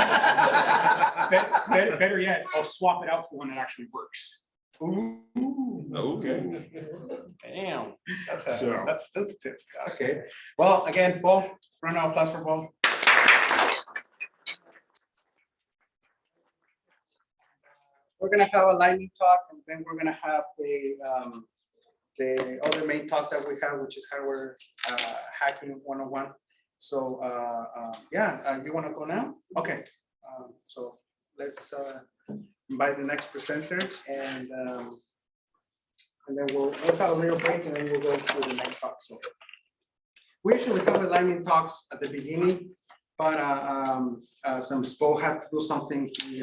better yet, I'll swap it out for one that actually works. Ooh, Okay. damn, that's okay. Well, again, Bo, round of applause for Bo. We're gonna have a lightning talk, and then we're gonna have the other main talk that we have, which is hardware hacking 101. So yeah, you want to go now? Okay. So let's invite the next presenter, and then we'll have a little break, and then we'll go to the next talk. So we usually have the lightning talks at the beginning, but since Bo had to do something, he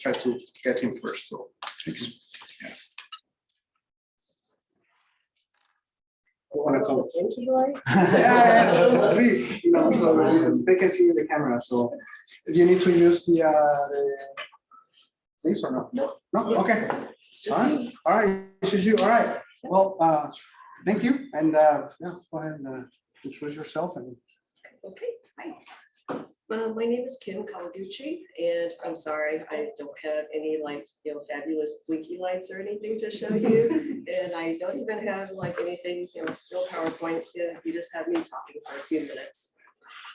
tried to get him first. So yeah. wanna come. Thank you, Lloyd. Yeah, please, you know, so they can see the camera, so do you need to use the things or no? No. No, okay, It's just all right, me. all right, this is you, all right, well, thank you, and, yeah, go ahead and introduce yourself and. Okay, hi. My name is Kim Kawaguchi, and I'm sorry, I don't have any fabulous blinky lights or anything to show you. And I don't even have anything, no PowerPoints yet. You just have me talking for a few minutes.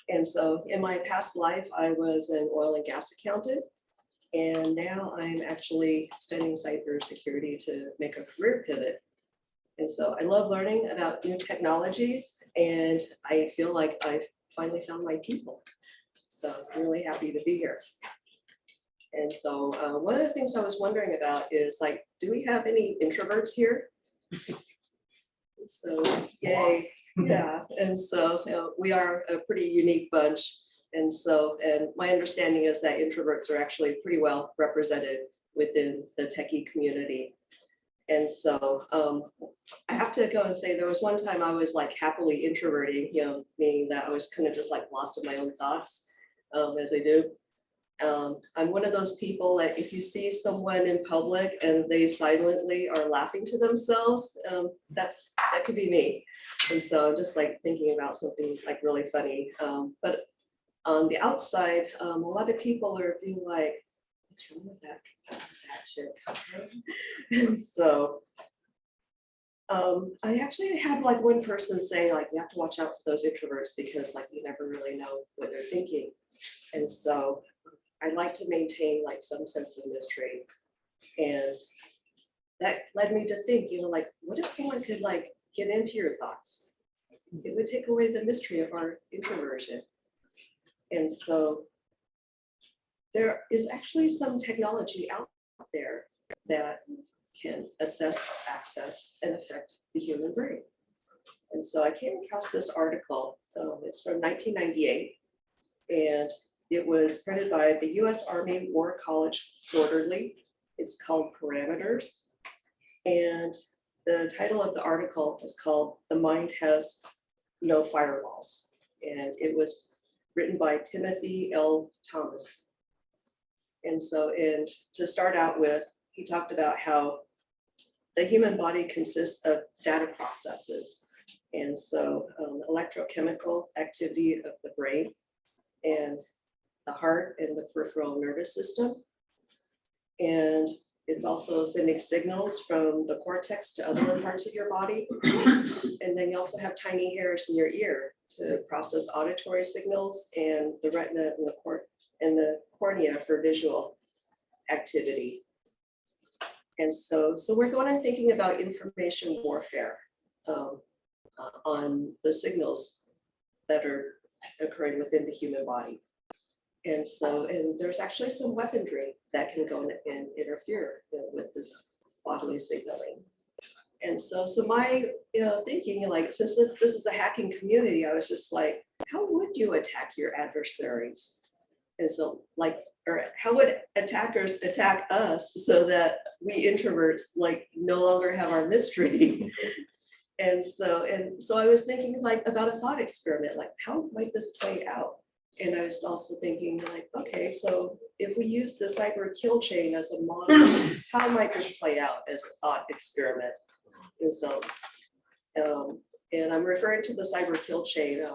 And so in my past life, I was an oil and gas accountant. And now I'm actually studying cybersecurity to make a career pivot. And so I love learning about new technologies, and I feel like I've finally found my people. So I'm really happy to be here. And so one of the things I was wondering about is do we have any introverts here? So yay, yeah. And so we are a pretty unique bunch. And my understanding is that introverts are actually pretty well represented within the techie community. And so I have to go and say there was one time I was happily introverting, meaning that I was kind of just lost in my own thoughts, as I do. I'm one of those people that if you see someone in public and they silently are laughing to themselves, that could be me. And so I'm just thinking about something really funny. But on the outside, a lot of people are being like, what's wrong with that shit? And so I actually had one person say you have to watch out for those introverts because you never really know what they're thinking. And so I like to maintain some sense of mystery. And that led me to think, what if someone could get into your thoughts? It would take away the mystery of our introversion. And so there is actually some technology out there that can assess, access, and affect the human brain. And so I came across this article. So it's from 1998, and it was printed by the U.S. Army War College Quarterly. It's called Parameters. And the title of the article is called "The Mind Has No Firewalls." And it was written by Timothy L. Thomas. And to start out with, he talked about how the human body consists of data processes. And so electrochemical activity of the brain and the heart and the peripheral nervous system. And it's also sending signals from the cortex to other parts of your body. And then you also have tiny hairs in your ear to process auditory signals, and the retina and the cornea for visual activity. And so we're going and thinking about information warfare on the signals that are occurring within the human body. And there's actually some weaponry that can go and interfere with this bodily signaling. And so my thinking, since this is a hacking community, I was just how would you attack your adversaries? And so or how would attackers attack us so that we introverts no longer have our mystery? And so I was thinking about a thought experiment, how might this play out? And I was also thinking okay, so if we use the cyber kill chain as a model, how might this play out as a thought experiment? And so, and I'm referring to the cyber kill chain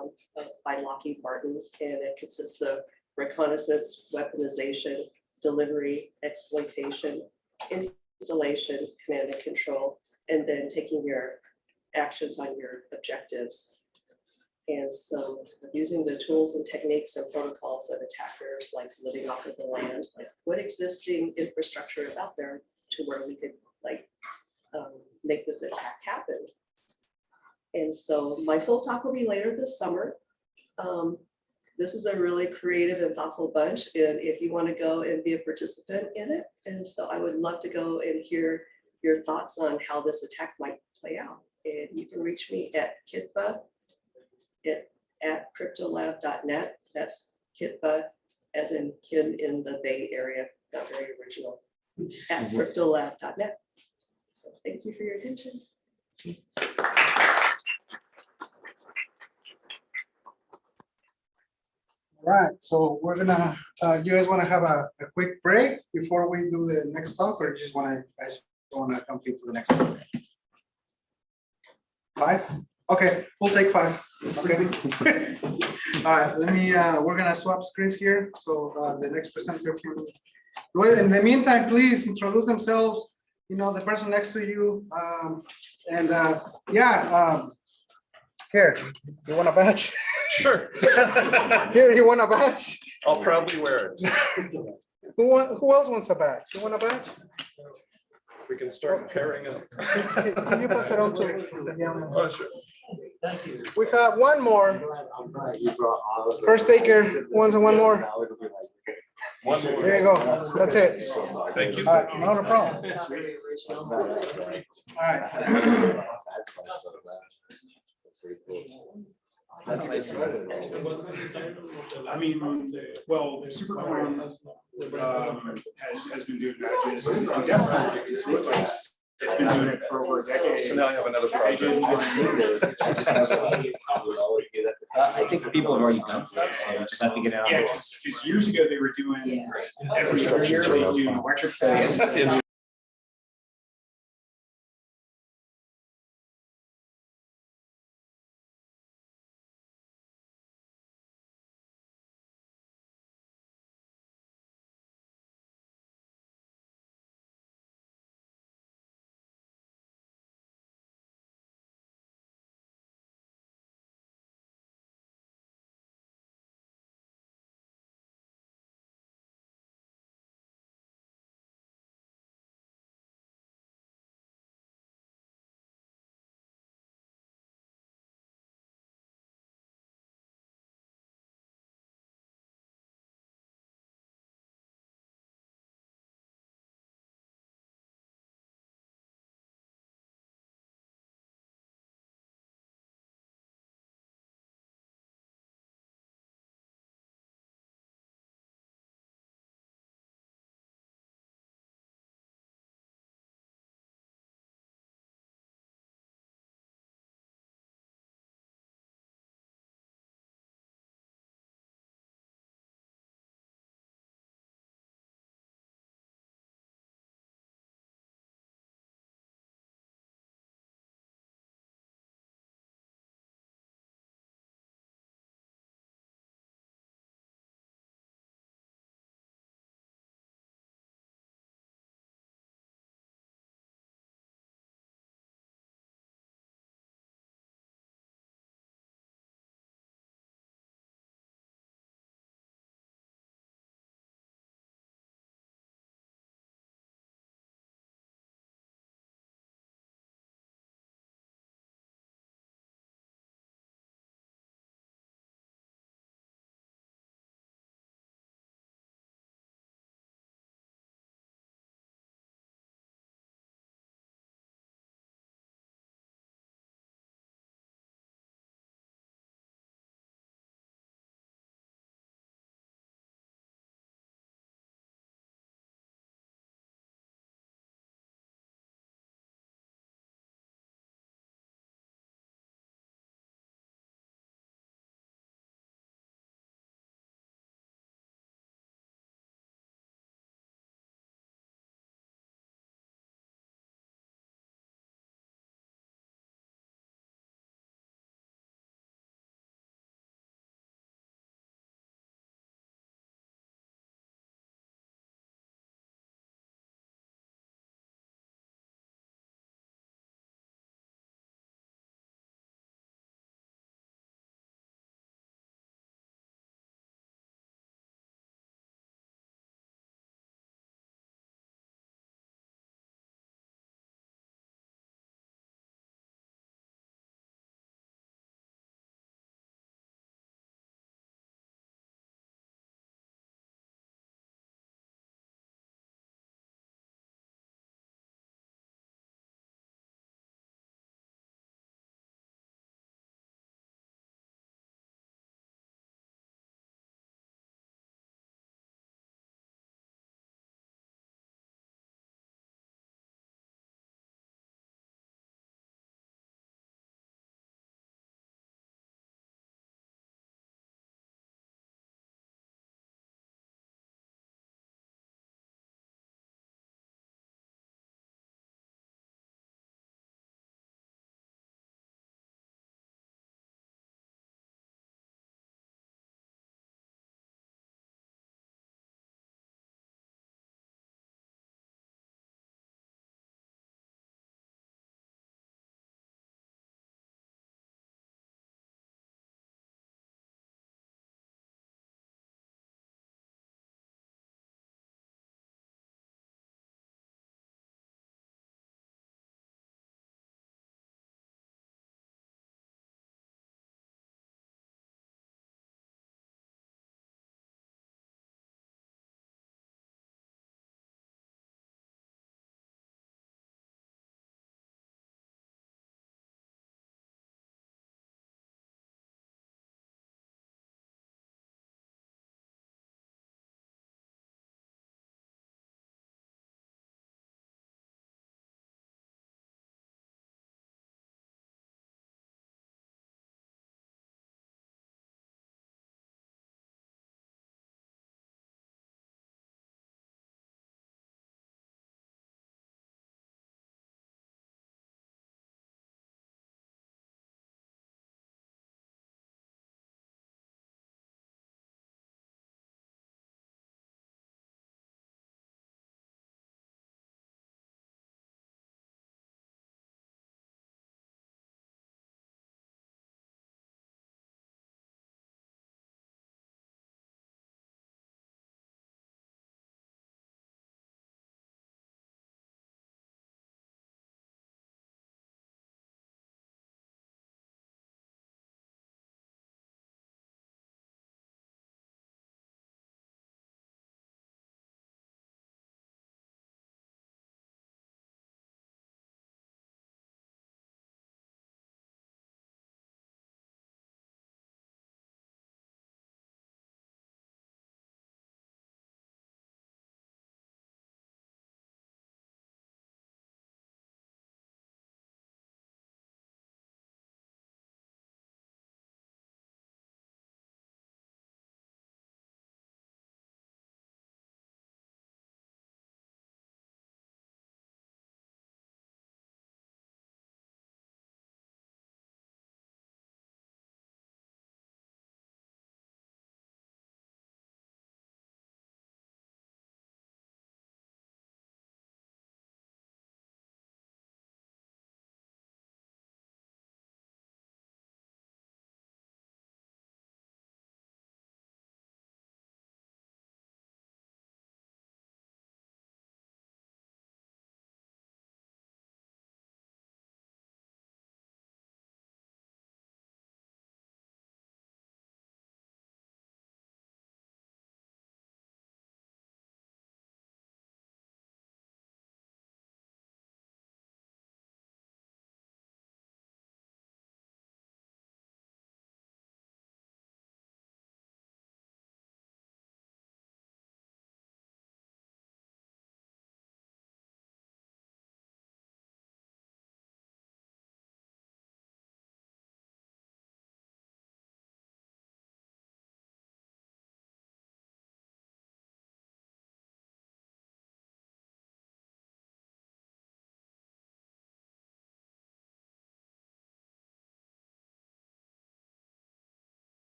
by Lockheed Martin, and it consists of reconnaissance, weaponization, delivery, exploitation, installation, command and control, and then taking your actions on your objectives. And so using the tools and techniques and protocols of attackers, living off of the land, what existing infrastructure is out there to where we could make this attack happen. And so my full talk will be later this summer. This is a really creative and thoughtful bunch, and if you want to go and be a participant in it, and so I would love to go and hear your thoughts on how this attack might play out. And you can reach me at Kitba at cryptolab.net. That's Kitba as in Kim in the Bay Area, not very original, at cryptolab.net. So thank you for your attention. Right, so we're gonna, you guys wanna have a quick break before we do the next talk, or just guys wanna complete to the next talk? 5? Okay, we'll take 5, okay? All right, let me, we're gonna swap screens here, so the next presenter can. Well, in the meantime, please introduce themselves, the person next to you, and, here, you want a badge? Sure, Here, you want a badge? I'll probably wear it. Who else wants a badge? You want a badge? We can start pairing up. Can you pass it on to? Oh, sure. We have one more. First taker, one more. One more. There you go. That's it. Thank you. Not a problem. All right. I mean, well, Supercon has been doing badges. And definitely, it's been doing it for over a decade. So now I have another project. I think people have already done stuff, so you just have to get it out. Yeah, because years ago they were doing, every other year they do electric. So-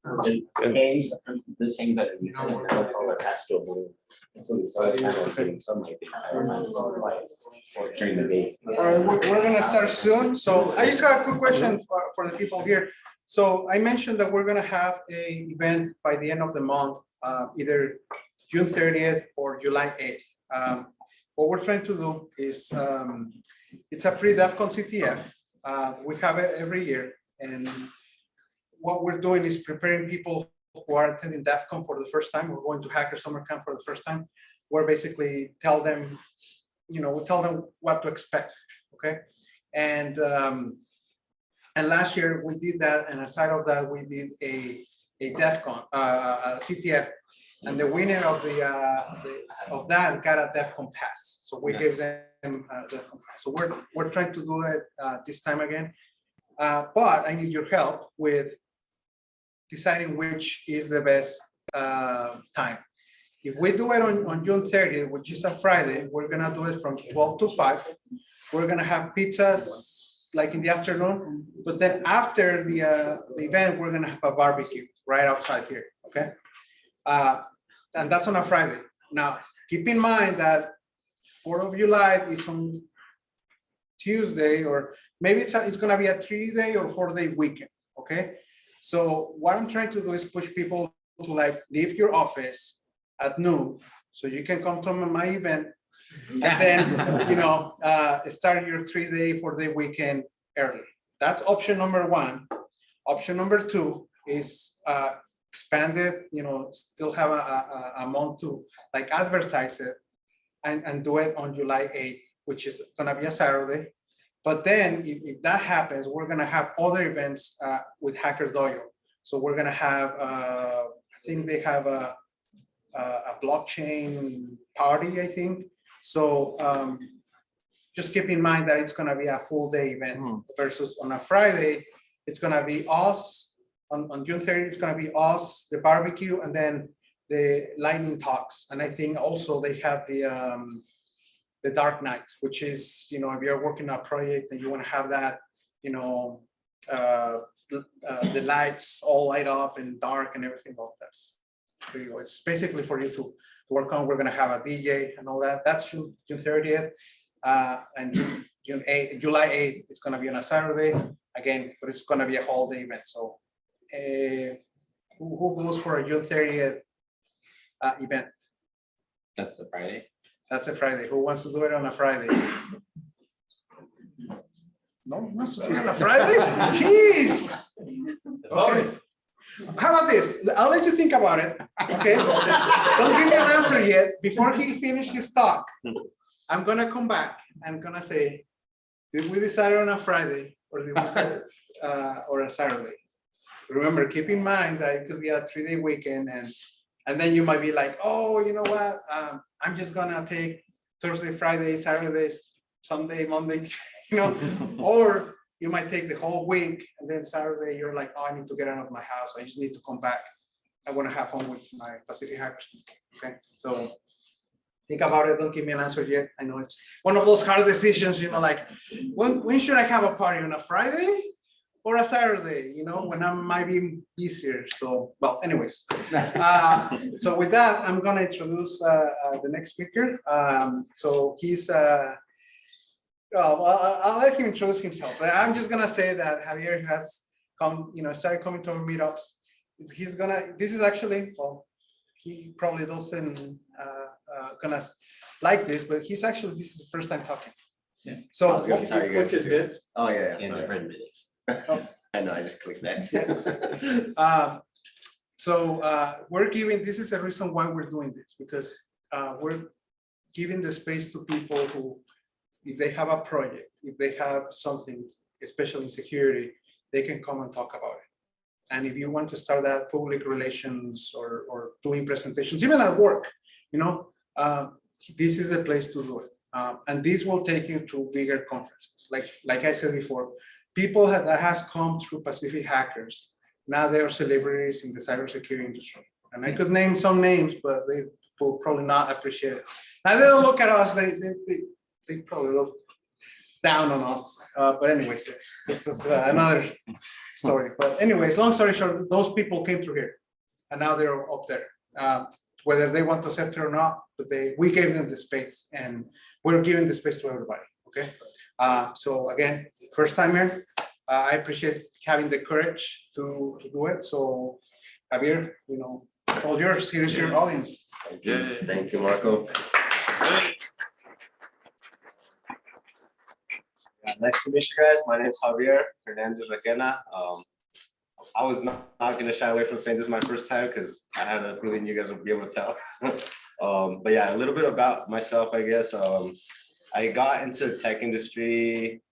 hangs, this hangs out. It's all attached to a balloon. So the solar panel is getting sunlight the entire time, so lights, or during the day. All right, we're gonna start soon. So I just got a quick question for the people here. So I mentioned that we're gonna have a event by the end of the month, either June 30th or July 8th. What we're trying to do is, it's a pre-DEFCON CTF. We have it every year, and what we're doing is preparing people who are attending DEFCON for the first time. We're going to Hacker Summer Camp for the first time. We're basically tell them, we tell them what to expect, okay? And last year we did that, and aside of that, we did a DEFCON, a CTF, and the winner of that got a DEFCON pass. So we gave them a DEFCON pass. So we're trying to do it this time again, but I need your help with deciding which is the best time. If we do it on June 30th, which is a Friday, we're gonna do it from 12 to 5. We're gonna have pizzas like in the afternoon, but then after the event, we're gonna have a barbecue right outside here, okay? And that's on a Friday. Now, keep in mind that 4th of July is on Tuesday, or maybe it's gonna be a 3-day or 4-day weekend, okay? So what I'm trying to do is push people to like leave your office at noon, so you can come to my event, and then, start your 3-day, 4-day weekend early. That's option number 1. Option number 2 is expand it, still have a month to like advertise it and do it on July 8th, which is gonna be a Saturday. But then if that happens, we're gonna have other events with Hacker Dojo. So we're gonna have, I think they have a blockchain party, I think. So just keep in mind that it's gonna be a full day event versus on a Friday, it's gonna be us. On June 30th, it's gonna be us, the barbecue, and then the lightning talks. And I think also they have the dark night, which is, if you're working on a project and you wanna have that, the lights all light up and dark and everything, well, that's pretty good. It's basically for you to work on. We're gonna have a DJ and all that. That's June 30th. And July 8th, it's gonna be on a Saturday again, but it's gonna be a whole day event. So who goes for a June 30th event? That's the Friday. That's a Friday. Who wants to do it on a Friday? No, it's not a Friday? Jeez. Okay. How about this? I'll let you think about it, okay? Don't give me an answer yet. Before he finishes his talk, I'm gonna come back. I'm gonna say, did we decide on a Friday or did we decide or a Saturday? Remember, keep in mind that it could be a 3-day weekend, and then you might be like, oh, you know what? I'm just gonna take Thursday, Friday, Saturday, Sunday, Monday, or you might take the whole week, and then Saturday you're like, oh, I need to get out of my house. I just need to come back. I want to have fun with my Pacific Hackers. Okay, so think about it. Don't give me an answer yet. I know it's one of those hard decisions. Like when should I have a party, on a Friday or a Saturday? When I might be busier. So, well, anyways. So with that, I'm gonna introduce the next speaker. So he's. I'll let him introduce himself. But I'm just gonna say that Javier has come, started coming to our meetups. This is actually, well, he probably doesn't gonna like this, but this is the first time talking. Yeah. So I was gonna tell you guys Quick too. bit. Oh, yeah, in different minutes. I know, I just clicked that. we're giving, this is the reason why we're doing this, because we're giving the space to people who, if they have a project, if they have something, especially in security, they can come and talk about it. And if you want to start that public relations or doing presentations, even at work, this is the place to do it. And this will take you to bigger conferences. Like I said before, people that has come through Pacific Hackers, now they are celebrities in the cybersecurity industry. And I could name some names, but they will probably not appreciate it. Now they don't look at us, they probably look down on us. But anyways, it's another story. But anyways, long story short, those people came through here and now they're up there. Whether they want to accept it or not, but we gave them the space and we're giving the space to everybody, okay? So again, first time here, I appreciate having the courage to do it. So Javier, it's all yours. Here's your audience. Thank you, Marco. Nice to meet you guys. My name is Javier Hernandez Requena. I was not gonna shy away from saying this is my first time because I had a feeling you guys would be able to tell. But yeah, a little bit about myself, I guess. I got into the tech industry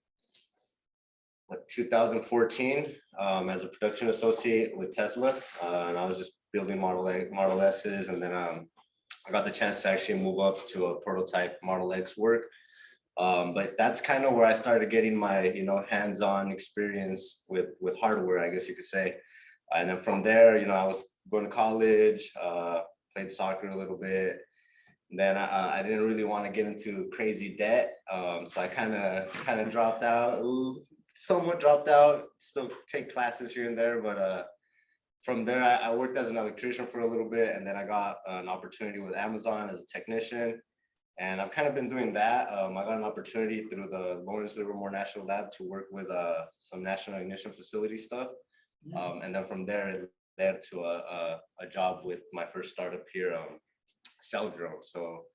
2014 as a production associate with Tesla, and I was just building Model S's, and then I got the chance to actually move up to a prototype Model X work. But that's kind of where I started getting my hands-on experience with hardware, I guess you could say. And then from there, I was going to college, played soccer a little bit. And then I didn't really want to get into crazy debt, so I kind of dropped out, somewhat dropped out. Still take classes here and there, but from there I worked as an electrician for a little bit, and then I got an opportunity with Amazon as a technician. And I've kind of been doing that. I got an opportunity through the Lawrence Livermore National Lab to work with some National Ignition Facility stuff. And then from there, it led to a job with my first startup here, CellGrow. So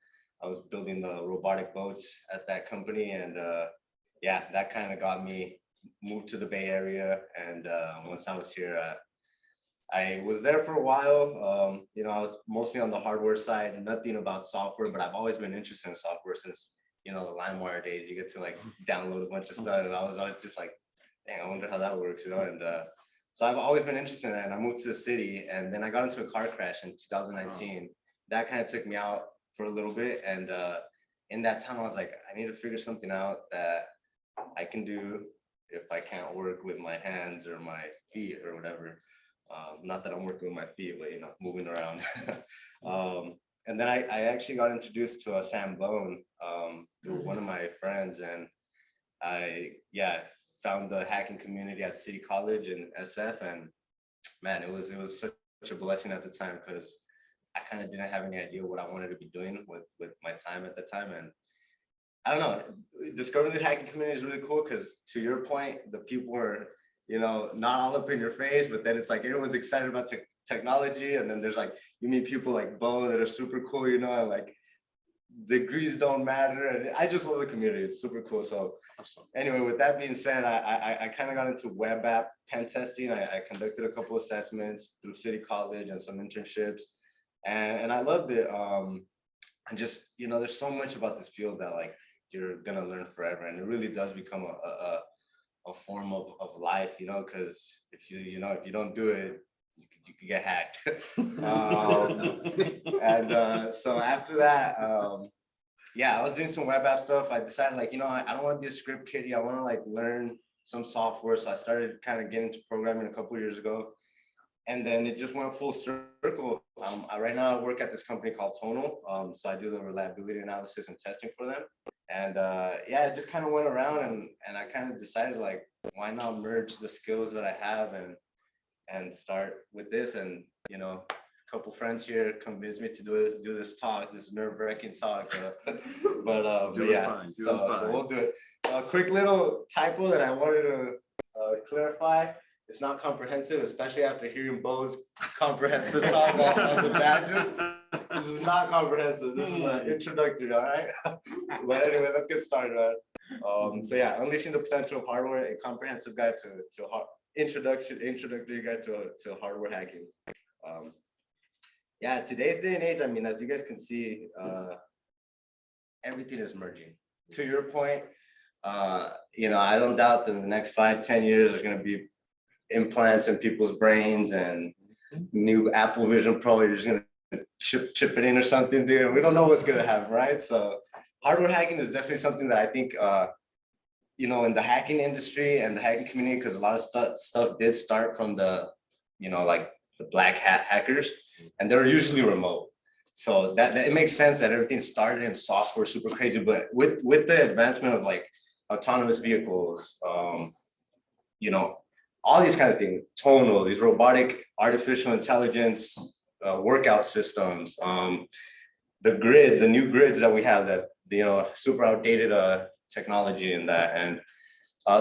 I was building the robotic boats at that company. And yeah, that kind of got me moved to the Bay Area. And once I was here, I was there for a while. I was mostly on the hardware side, nothing about software, but I've always been interested in software since, the LimeWire days. You get to like download a bunch of stuff, and I was always just like, dang, I wonder how that works, And so I've always been interested in that. And I moved to the city, and then I got into a car crash in 2019. That kind of took me out for a little bit. And in that time, I was like, I need to figure something out that I can do if I can't work with my hands or my feet or whatever. Not that I'm working with my feet, but moving around. And then I actually got introduced to Sam Bone through one of my friends, and I found the hacking community at City College in SF, and man, it was such a blessing at the time because I kind of didn't have any idea what I wanted to be doing with my time at the time. And I don't know, discovering the hacking community is really cool because, to your point, the people were not all up in your face, but then it's like everyone's excited about technology, and then there's like you meet people like Bo that are super cool, and like degrees don't matter, and I just love the community. It's super cool. So anyway, with that being said, I kind of got into web app pen testing. I conducted a couple assessments through City College and some internships, and I loved it. And just there's so much about this field that like you're gonna learn forever, and it really does become a form of life, because if you don't do it, you could get hacked. So after that, I was doing some web app stuff. I decided I don't want to be a script kiddie. I want to learn some software. So I started kind of getting into programming a couple of years ago, and then it just went full circle. Right now I work at this company called Tonal. So I do the reliability analysis and testing for them. And it just kind of went around, and I kind of decided why not merge the skills that I have and start with this. And a couple friends here convinced me to do this talk, this nerve-wracking talk. So we'll do it. A quick little typo that I wanted to clarify. It's not comprehensive, especially after hearing Bo's comprehensive talk on the badges. This is not comprehensive. This is an introductory, all right? But anyway, let's get started. Unleashing the potential of hardware, a comprehensive guide to introductory guide to hardware hacking. Today's day and age, as you guys can see, everything is merging. To your point, I don't doubt that in the next 5-10 years, there's going to be implants in people's brains, and new Apple Vision Pro, you're just going to chip it in or something, dude. We don't know what's going to happen, right? So hardware hacking is definitely something that I think, in the hacking industry and the hacking community, because a lot of stuff did start from the, the black hat hackers, and they're usually remote. So that it makes sense that everything started in software super crazy, but with the advancement of autonomous vehicles, you know, all these kinds of things, tonal, these robotic artificial intelligence workout systems, the grids, the new grids that we have that, you know, super outdated technology in that. And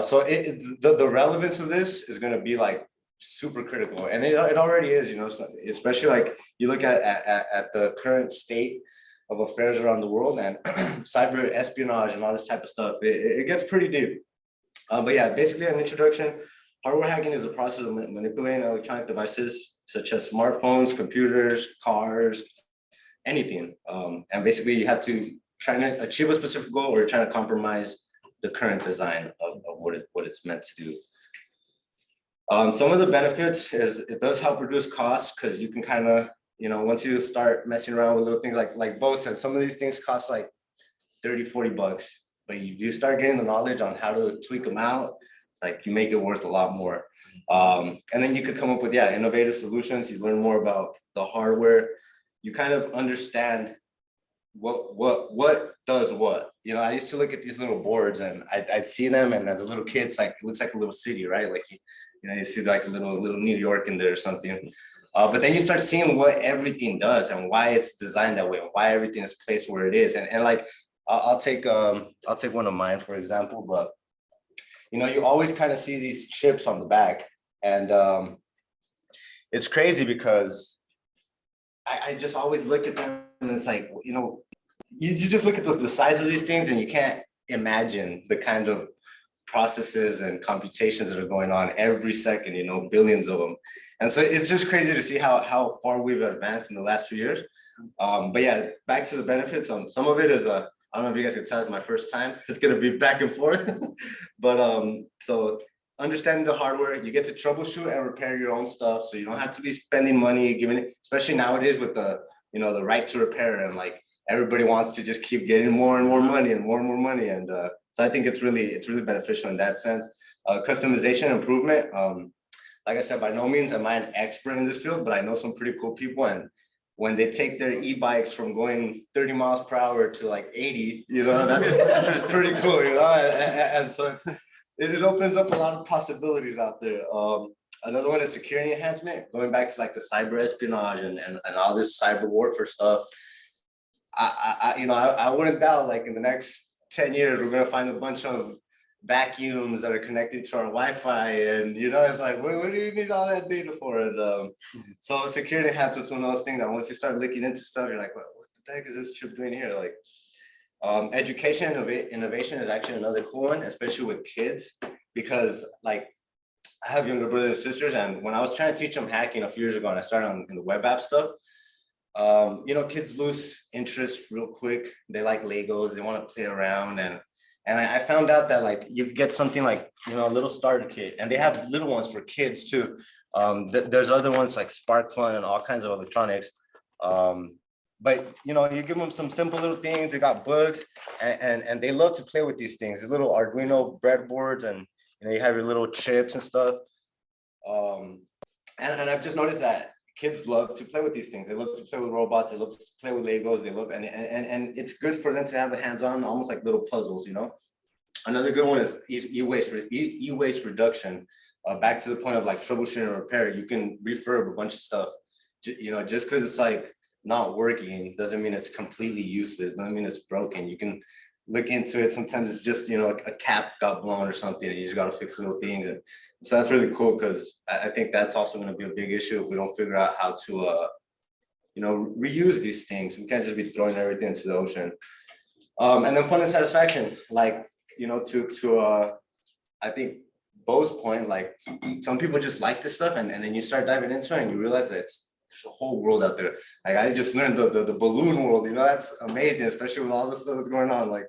so the relevance of this is going to be like super critical, and it already is, you know, especially like you look at the current state of affairs around the world and cyber espionage and all this type of stuff. It gets pretty deep. But yeah, basically an introduction. Hardware hacking is a process of manipulating electronic devices such as smartphones, computers, cars, anything. And basically you have to try to achieve a specific goal, or you're trying to compromise the current design of what it's meant to do. Some of the benefits is it does help reduce costs, because you can kind of, you know, once you start messing around with little things like Bo said, some of these things cost like 30-40 bucks, but you start getting the knowledge on how to tweak them out, it's like you make it worth a lot more. And then you could come up with, yeah, innovative solutions. You learn more about the hardware. You kind of understand what does what. You know, I used to look at these little boards and I'd see them, and as a little kid, it's like, it looks like a little city, right? Like, you know, you see like a little New York in there or something. But then you start seeing what everything does and why it's designed that way, and why everything is placed where it is. And like, I'll take one of mine, for example, but you know, you always kind of see these chips on the back, and it's crazy because I just always look at them and it's like, you know, you just look at the size of these things and you can't imagine the kind of processes and computations that are going on every second, you know, billions of them. And so it's just crazy to see how far we've advanced in the last few years. But yeah, back to the benefits. Some of it is I don't know if you guys can tell, it's my first time. It's gonna be back and forth. But so understanding the hardware, you get to troubleshoot and repair your own stuff. So you don't have to be spending money, giving it, especially nowadays with the, you know, the right to repair, and like everybody wants to just keep getting more and more money and more money. And so I think it's really beneficial in that sense. Customization, improvement. Like I said, by no means am I an expert in this field, but I know some pretty cool people, and when they take their e-bikes from going 30 miles per hour to like 80, you know, that's pretty cool, you know. And so it opens up a lot of possibilities out there. Another one is security enhancement, going back to like the cyber espionage and all this cyber warfare stuff. I wouldn't doubt like in the next 10 years, we're gonna find a bunch of vacuums that are connected to our Wi-Fi, and you know, it's like, what do you need all that data for? And so security enhancements, one of those things that once you start looking into stuff, you're like, what the heck is this chip doing here? Like, education innovation is actually another cool one, especially with kids, because like I have younger brothers and sisters, and when I was trying to teach them hacking a few years ago, and I started in the web app stuff, you know, kids lose interest real quick. They like Legos, they want to play around, and I found out that like you could get something like, you know, a little starter kit, and they have little ones for kids too. There's other ones like SparkFun and all kinds of electronics. But you know, you give them some simple little things. They got books, and they love to play with these things. These little Arduino breadboards, and you know, you have your little chips and stuff. And I've just noticed that kids love to play with these things. They love to play with robots. They love to play with Legos. They love, and it's good for them to have a hands-on, almost like little puzzles, you know. Another good one is e-waste reduction. Back to the point of like troubleshooting and repair, you can refurb a bunch of stuff. You know, just because it's like not working doesn't mean it's completely useless. Doesn't mean it's broken. You can look into it. Sometimes it's just, you know, a cap got blown or something, and you just got to fix little things. And so that's really cool, because I think that's also going to be a big issue if we don't figure out how to, you know, reuse these things. We can't just be throwing everything into the ocean. And then fun and satisfaction, like, you know, I think Bo's point, like some people just like this stuff, and then you start diving into it and you realize that there's a whole world out there. Like I just learned the balloon world, you know, that's amazing, especially with all the stuff that's going on. Like,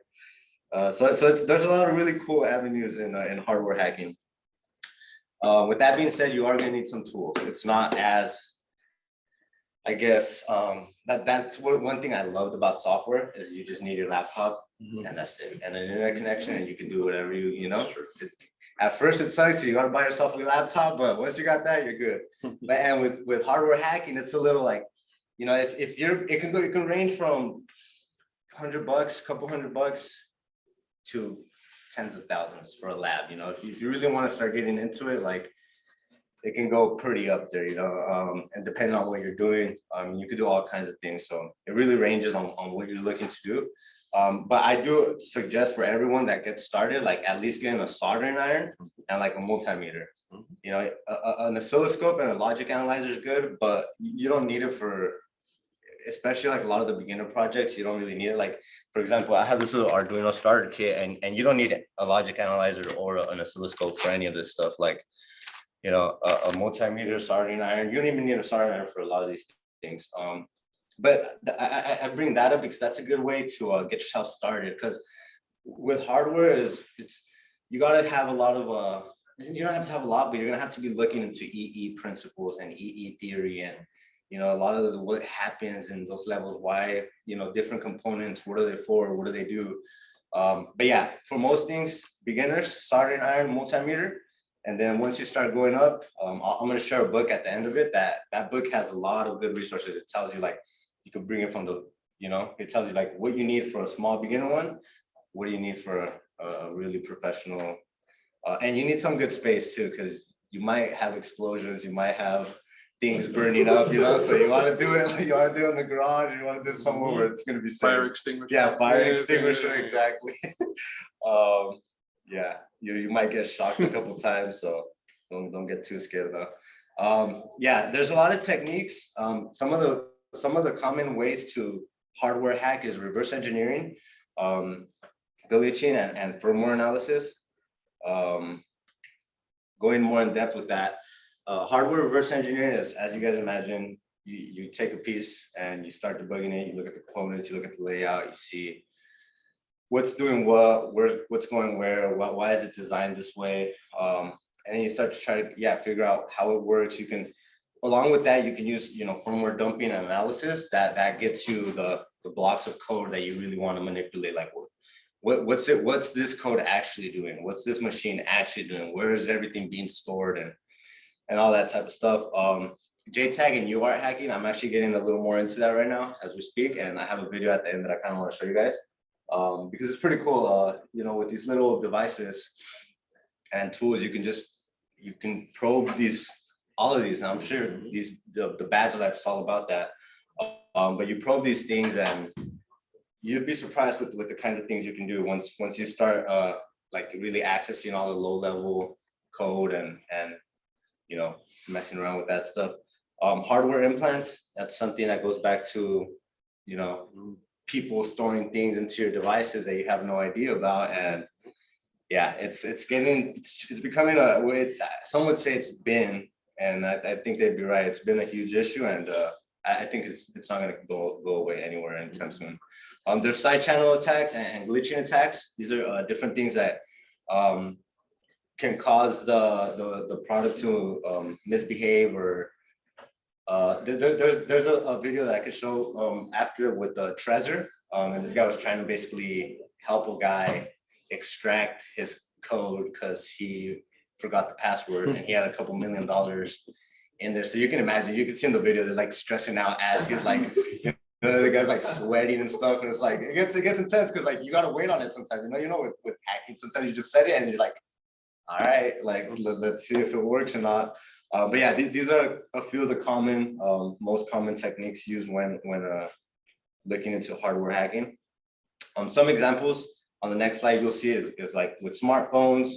so there's a lot of really cool avenues in hardware hacking. With that being said, you are going to need some tools. It's not as, I guess, that's one thing I loved about software is you just need your laptop, and that's it, and an internet connection, and you can do whatever you know. At first it sucks, so you got to buy yourself a laptop, but once you got that, you're good. But and with hardware hacking, it's a little like, you know, if you're, it can range from $100, couple $100 to tens of thousands for a lab, you know, if you really want to start getting into it, like it can go pretty up there, you know, and depending on what you're doing, you could do all kinds of things. So it really ranges on what you're looking to do. But I do suggest for everyone that gets started, like at least getting a soldering iron and like a multimeter. You know, an oscilloscope and a logic analyzer is good, but you don't need it for, especially like a lot of the beginner projects, you don't really need it. Like, for example, I have this little Arduino starter kit and you don't need a logic analyzer or an oscilloscope for any of this stuff. Like, you know, a multimeter, soldering iron, you don't even need a soldering iron for a lot of these things. But I bring that up because that's a good way to get yourself started. Because with hardware it's you gotta have a lot of you don't have to have a lot, but you're gonna have to be looking into EE principles and EE theory and, you know, a lot of what happens in those levels, why, you know, different components, what are they for, what do they do? But yeah, for most things, beginners, soldering iron, multimeter. And then once you start going up, I'm gonna share a book at the end of it. That book has a lot of good resources. It tells you like, you could bring it from the, you know, it tells you like what you need for a small beginner one, what do you need for a really professional, and you need some good space too, because you might have explosions, you might have things burning up, you know, so you want to do it, you want to do it in the garage, you want to do it somewhere where it's going to be safe. Fire extinguisher. Yeah, fire extinguisher, exactly. Yeah, you might get shocked a couple times, so don't get too scared though. Yeah, there's a lot of techniques. Some of the common ways to hardware hack is reverse engineering, glitching and firmware analysis. Going more in depth with that, hardware reverse engineering is, as you guys imagine, you take a piece and you start debugging it, you look at the components, you look at the layout, you see what's doing what, what's going where, why is it designed this way, and then you start to try to figure out how it works. You can, along with that, you can use, you know, firmware dumping and analysis that gets you the blocks of code that you really want to manipulate. Like what's this code actually doing? What's this machine actually doing? Where is everything being stored and all that type of stuff. JTAG and UART hacking, I'm actually getting a little more into that right now as we speak, and I have a video at the end that I kind of want to show you guys, because it's pretty cool. You know, with these little devices and tools, you can probe all of these, and I'm sure the badge life is all about that. But you probe these things and you'd be surprised with the kinds of things you can do once you start like really accessing all the low level code and you know, messing around with that stuff. Hardware implants, that's something that goes back to, you know, people storing things into your devices that you have no idea about. And yeah, it's becoming some would say it's been, and I think they'd be right, it's been a huge issue, and I think it's not gonna go away anywhere anytime soon. There's side channel attacks and glitching attacks. These are different things that can cause the product to misbehave, or there's a video that I could show after with the Trezor, and this guy was trying to basically help a guy extract his code because he forgot the password and he had a couple $1 million in there. So you can imagine, you can see in the video, they're like stressing out as he's like, you know, the guy's like sweating and stuff, and it's like it gets intense because like you gotta wait on it sometimes. You know, with hacking, sometimes you just set it and you're like, all right, like let's see if it works or not. But yeah, these are a few of the common, most common techniques used when looking into hardware hacking. Some examples on the next slide you'll see is like with smartphones,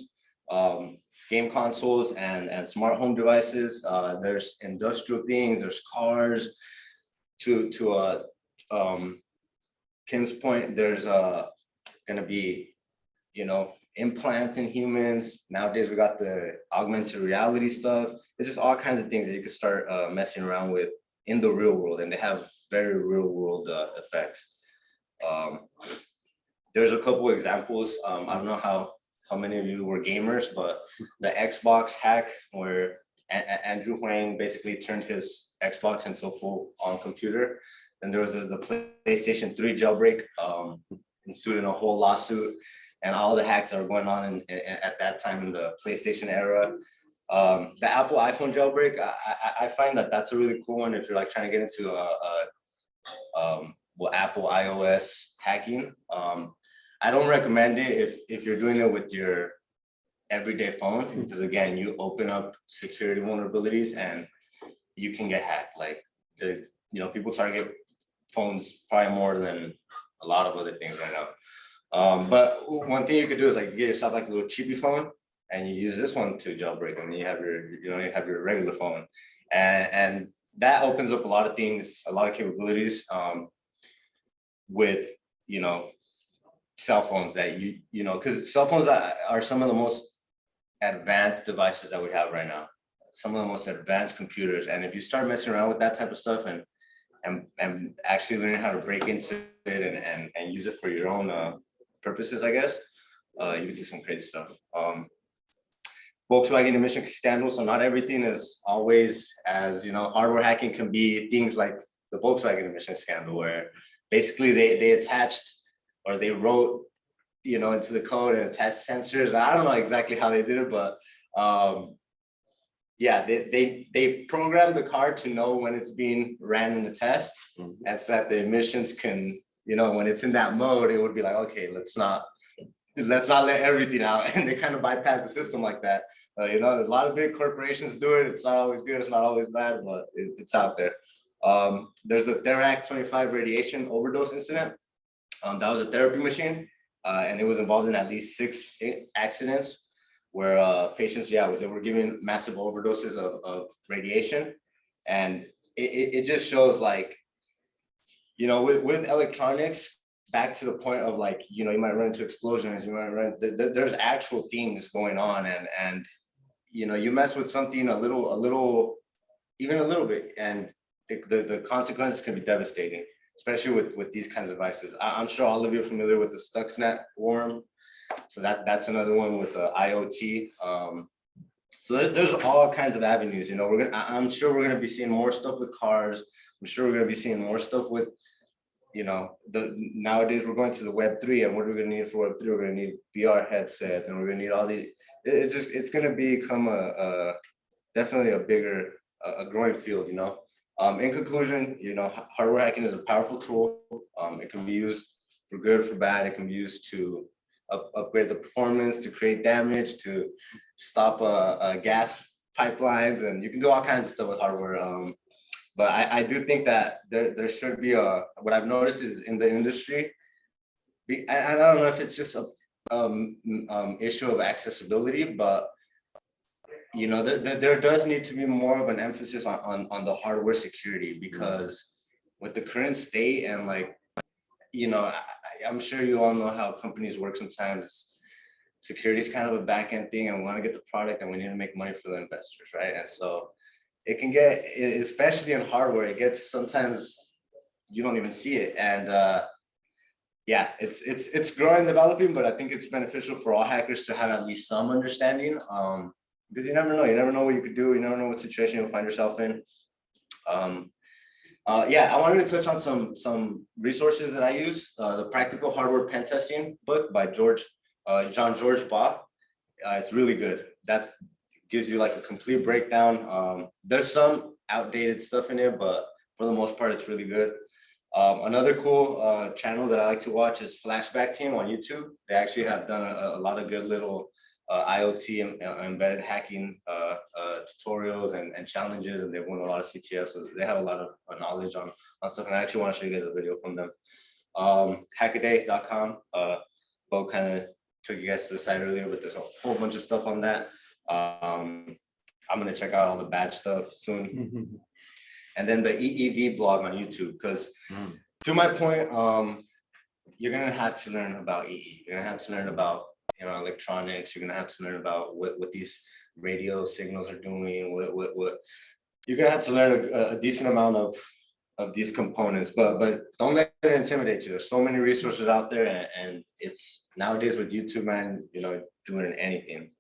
game consoles, and smart home devices. There's industrial things, there's cars. To Kim's point, there's gonna be, you know, implants in humans. Nowadays we got the augmented reality stuff. It's just all kinds of things that you can start messing around with in the real world, and they have very real world effects. There's a couple examples. I don't know how many of you were gamers, but the Xbox hack where Andrew Huang basically turned his Xbox into a full-on computer. And there was the PlayStation 3 jailbreak, ensued in a whole lawsuit, and all the hacks that were going on at that time in the PlayStation era. The Apple iPhone jailbreak, I find that's a really cool one if you're like trying to get into Apple iOS hacking. I don't recommend it if you're doing it with your everyday phone, because again, you open up security vulnerabilities and you can get hacked. Like people target phones probably more than a lot of other things right now. But one thing you could do is like you get yourself like a little cheapy phone and you use this one to jailbreak, and then you have your regular phone, and that opens up a lot of things, a lot of capabilities with cell phones that because cell phones are some of the most advanced devices that we have right now, some of the most advanced computers. And if you start messing around with that type of stuff and actually learning how to break into it and use it for your own purposes, I guess, you can do some crazy stuff. Volkswagen emission scandal. So not everything is always as, hardware hacking can be things like the Volkswagen emission scandal, where basically they attached or they wrote, into the code and attached sensors. I don't know exactly how they did it, but yeah, they programmed the car to know when it's being ran in the test, and so that the emissions can, when it's in that mode, it would be like, okay, let's not let everything out, and they kind of bypass the system like that. There's a lot of big corporations do it. It's not always good, it's not always bad, but it's out there. There's a Therac 25 radiation overdose incident. That was a therapy machine, and it was involved in at least 6 accidents where patients, they were given massive overdoses of radiation. And it just shows, like, with electronics, back to the point of, like, you might run into explosions, there's actual things going on, and you mess with something a little bit, and the consequences can be devastating, especially with these kinds of devices. I'm sure all of you are familiar with the Stuxnet worm. So that's another one with the IoT. So there's all kinds of avenues. I'm sure we're gonna be seeing more stuff with cars. I'm sure we're gonna be seeing more stuff with, nowadays we're going to the Web3, and what are we gonna need for Web3? We're gonna need VR headsets, and we're gonna need all these. It's gonna become definitely a bigger, a growing field. In conclusion, hardware hacking is a powerful tool. It can be used for good, for bad. It can be used to upgrade the performance, to create damage, to stop gas pipelines, and you can do all kinds of stuff with hardware. But I do think that there should be what I've noticed is in the industry, and I don't know if it's just a issue of accessibility, but there does need to be more of an emphasis on the hardware security, because with the current state and, like, I'm sure you all know how companies work sometimes. Security is kind of a back end thing, and we want to get the product, and we need to make money for the investors, right? And so it can get, especially in hardware, it gets, sometimes you don't even see it. And yeah, it's growing, developing, but I think it's beneficial for all hackers to have at least some understanding, because you never know what you could do, you never know what situation you'll find yourself in. Yeah, I wanted to touch on some resources that I use. The Practical Hardware Pen Testing book by John George Baugh. It's really good. Gives you like a complete breakdown. There's some outdated stuff in it, but for the most part, it's really good. Another cool channel that I like to watch is Flashback Team on YouTube. They actually have done a lot of good little IoT and embedded hacking tutorials and challenges, and they've won a lot of CTF, so they have a lot of knowledge on stuff. And I actually want to show you guys a video from them. Hackaday.com. Bo kind of took you guys to the site earlier, but there's a whole bunch of stuff on that. I'm gonna check out all the bad stuff soon. And then the EEV blog on YouTube, because to my point, you're gonna have to learn about EE. You're gonna have to learn about electronics. You're gonna have to learn about what these radio signals are doing. What you're gonna have to learn a decent amount of these components, but don't let it intimidate you. There's so many resources out there, and it's nowadays with YouTube, man, doing anything.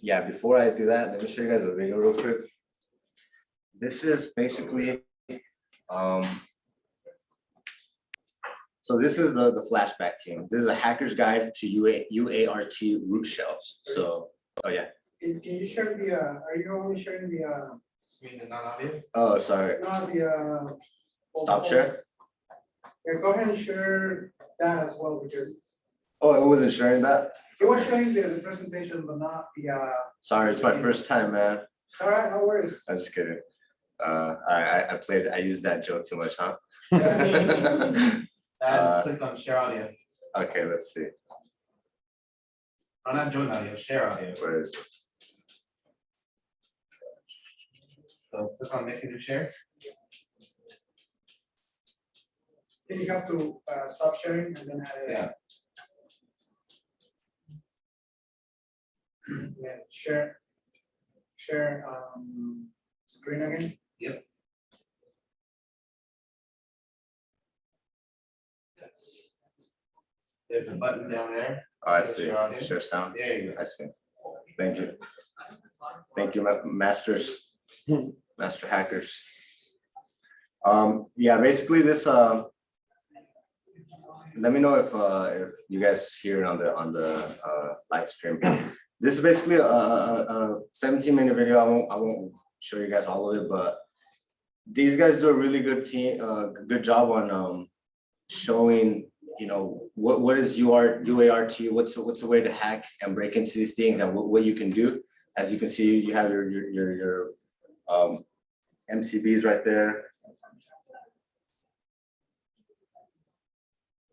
Yeah, before I do that, let me show you guys a video real quick. This is basically so this is the Flashback Team. This is a hacker's guide to UART root shells. So, oh yeah. Can you share the, are you only sharing the, Screen and not audio. Oh, sorry. not the, Stop share. Yeah, go ahead and share that as well, because Oh, I wasn't sharing that. it was showing the presentation, but not the, Sorry, it's my first time, man. all right, no worries. I'm just kidding. I used that joke too much, huh? And click on share audio, Okay, let's see. or not join audio, share audio. Where is it? So click on making to share. Then you have to stop sharing and then add it. Yeah. Yeah, share screen again. There's a button down there. Oh, I see. Share audio. Share sound. There you go. I see. Thank you. Thank you, masters, master hackers. Yeah, basically this, let me know if you guys hear it on the live stream. This is basically a 17-minute video. I won't show you guys all of it, but these guys do a really good good job on showing, you know, what is UART, what's a way to hack and break into these things and what you can do. As you can see, you have your MCBs right there.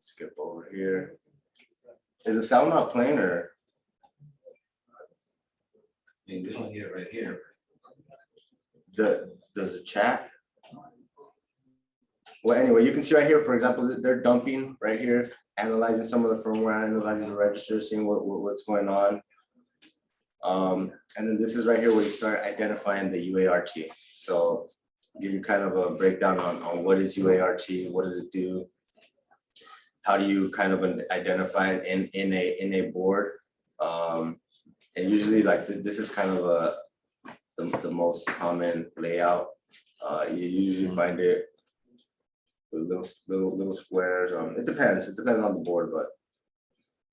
Skip over here. Is the sound not playing or? You just want to hear it right here. Does it chat? Well, anyway, you can see right here, for example, they're dumping right here, analyzing some of the firmware, analyzing the registers, seeing what's going on. And then this is right here where you start identifying the UART. So give you kind of a breakdown on what is UART, what does it do? How do you kind of identify it in a board? And usually like this is kind of the most common layout. You usually find it with little squares. It depends on the board, but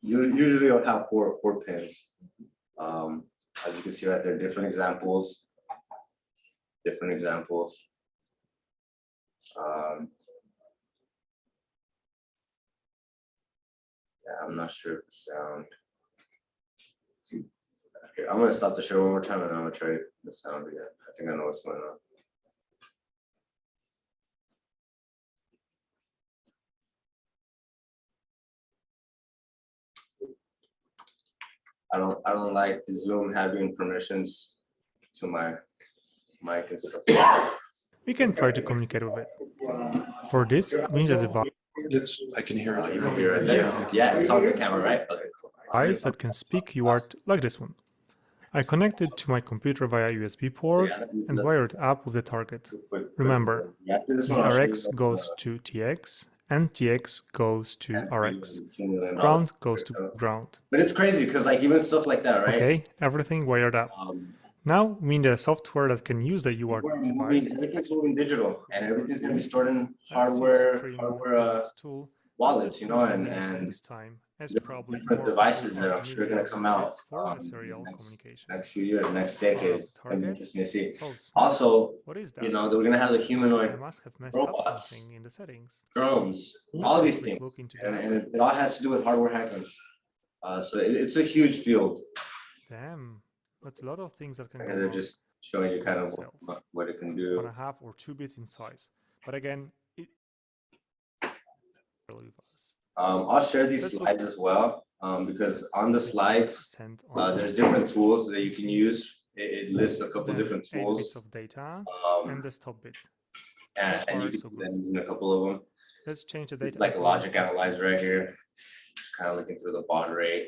usually you'll have four pins. As you can see right there, different examples. Yeah, I'm not sure if the sound. Okay, I'm gonna stop the show one more time and then I'm gonna try the sound again. I think I know what's going on. I don't like the Zoom having permissions to my mic and stuff. We can try to communicate with it. For this, we need a device I can hear it. You can hear it there. Yeah, it's on the camera, right? Okay, cool. that can speak UART like this one. I connected to my computer via USB port and wired up with the target. Remember, RX goes to TX and TX goes to RX. Ground goes to ground. But it's crazy because like even stuff like that, right? Okay, everything wired up. Now we need a software that can use the UART device. Everything's moving digital and everything's gonna be stored in hardware wallets, you know, and this time as the probably different devices that I'm sure are gonna come out for serial communication. next few years, next decades. And Target. interesting to see. Oh, Also, what is that? you know, we're gonna have the I humanoid must have messed up robots. something in the settings. drones, Let's all have a these quick things, look into and, that. and it all has to do with hardware hacking. So it's a huge field, Damn, that's a lot of things that can go and they're wrong. just showing you kind of itself. what it can 1.5 do. or 2 bits in size. But again, it really with us. I'll share these Let's look- slides as well, because on the slides, Send on there's different tools that you can use. It lists a couple then different 8 tools, bits of data and um, the stop bit. and you far, so can good. then using a couple of them. Let's change the data. It's like a to logic one. analyzer right here, just kind of looking through the baud rate.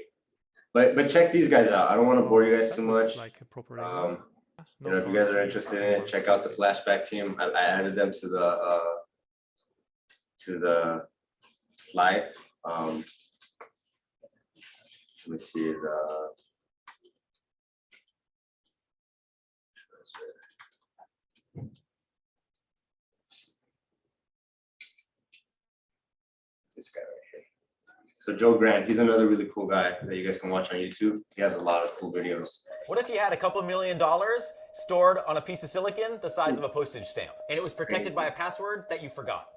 But check these guys out. I don't want to bore you guys That too looks much. Like a proper radio. You know, if you guys are interested in it, check out the flashback team. I added them to the slide. Let me see the. This guy right here. So Joe Grant, he's another really cool guy that you guys can watch on YouTube. He has a lot of cool videos. What if you had a couple $1 million stored on a piece of silicon the size of a postage stamp, and it was protected by a password that you forgot?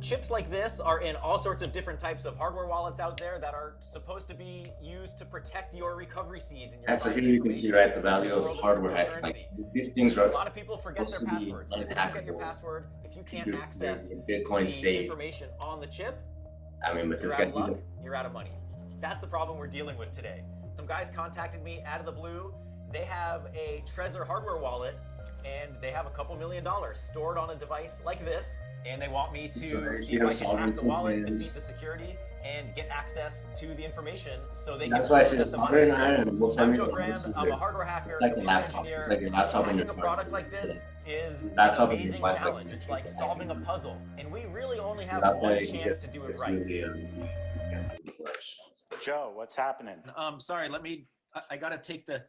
chips like this are in all sorts of different types of hardware wallets out there that are supposed to be used to protect your recovery seeds and your And so private here you can see, information right, the value in the of world hardware cryptocurrency. hack. Like these things A are lot of people forget their supposed to be passwords. If you forget your unhackable. password, if you can't Your- access your the Bitcoin safe. information on the chip, I mean, but this you're guy. out of luck, you're out of money. That's the problem we're dealing with today. Some guys contacted me out of the blue. They have a Trezor hardware wallet and they have a couple $1 million stored on a device like this, and they want me So to you see see if how I can hack sovereign the wallet, something is. defeat the security, and get access to the information so they That's can why I prove said that the money sovereign is iron theirs. and we'll I'm tell Joe you Graham. this is I'm a it. hardware hacker. It's like a computer laptop. engineer. It's like your laptop in Hacking your a product phone. like this is Laptop an in your amazing phone. challenge. It's like solving a puzzle, and we really only have Without one that, chance to do it it's right. really, Joe, what's happening? Sorry, I gotta take the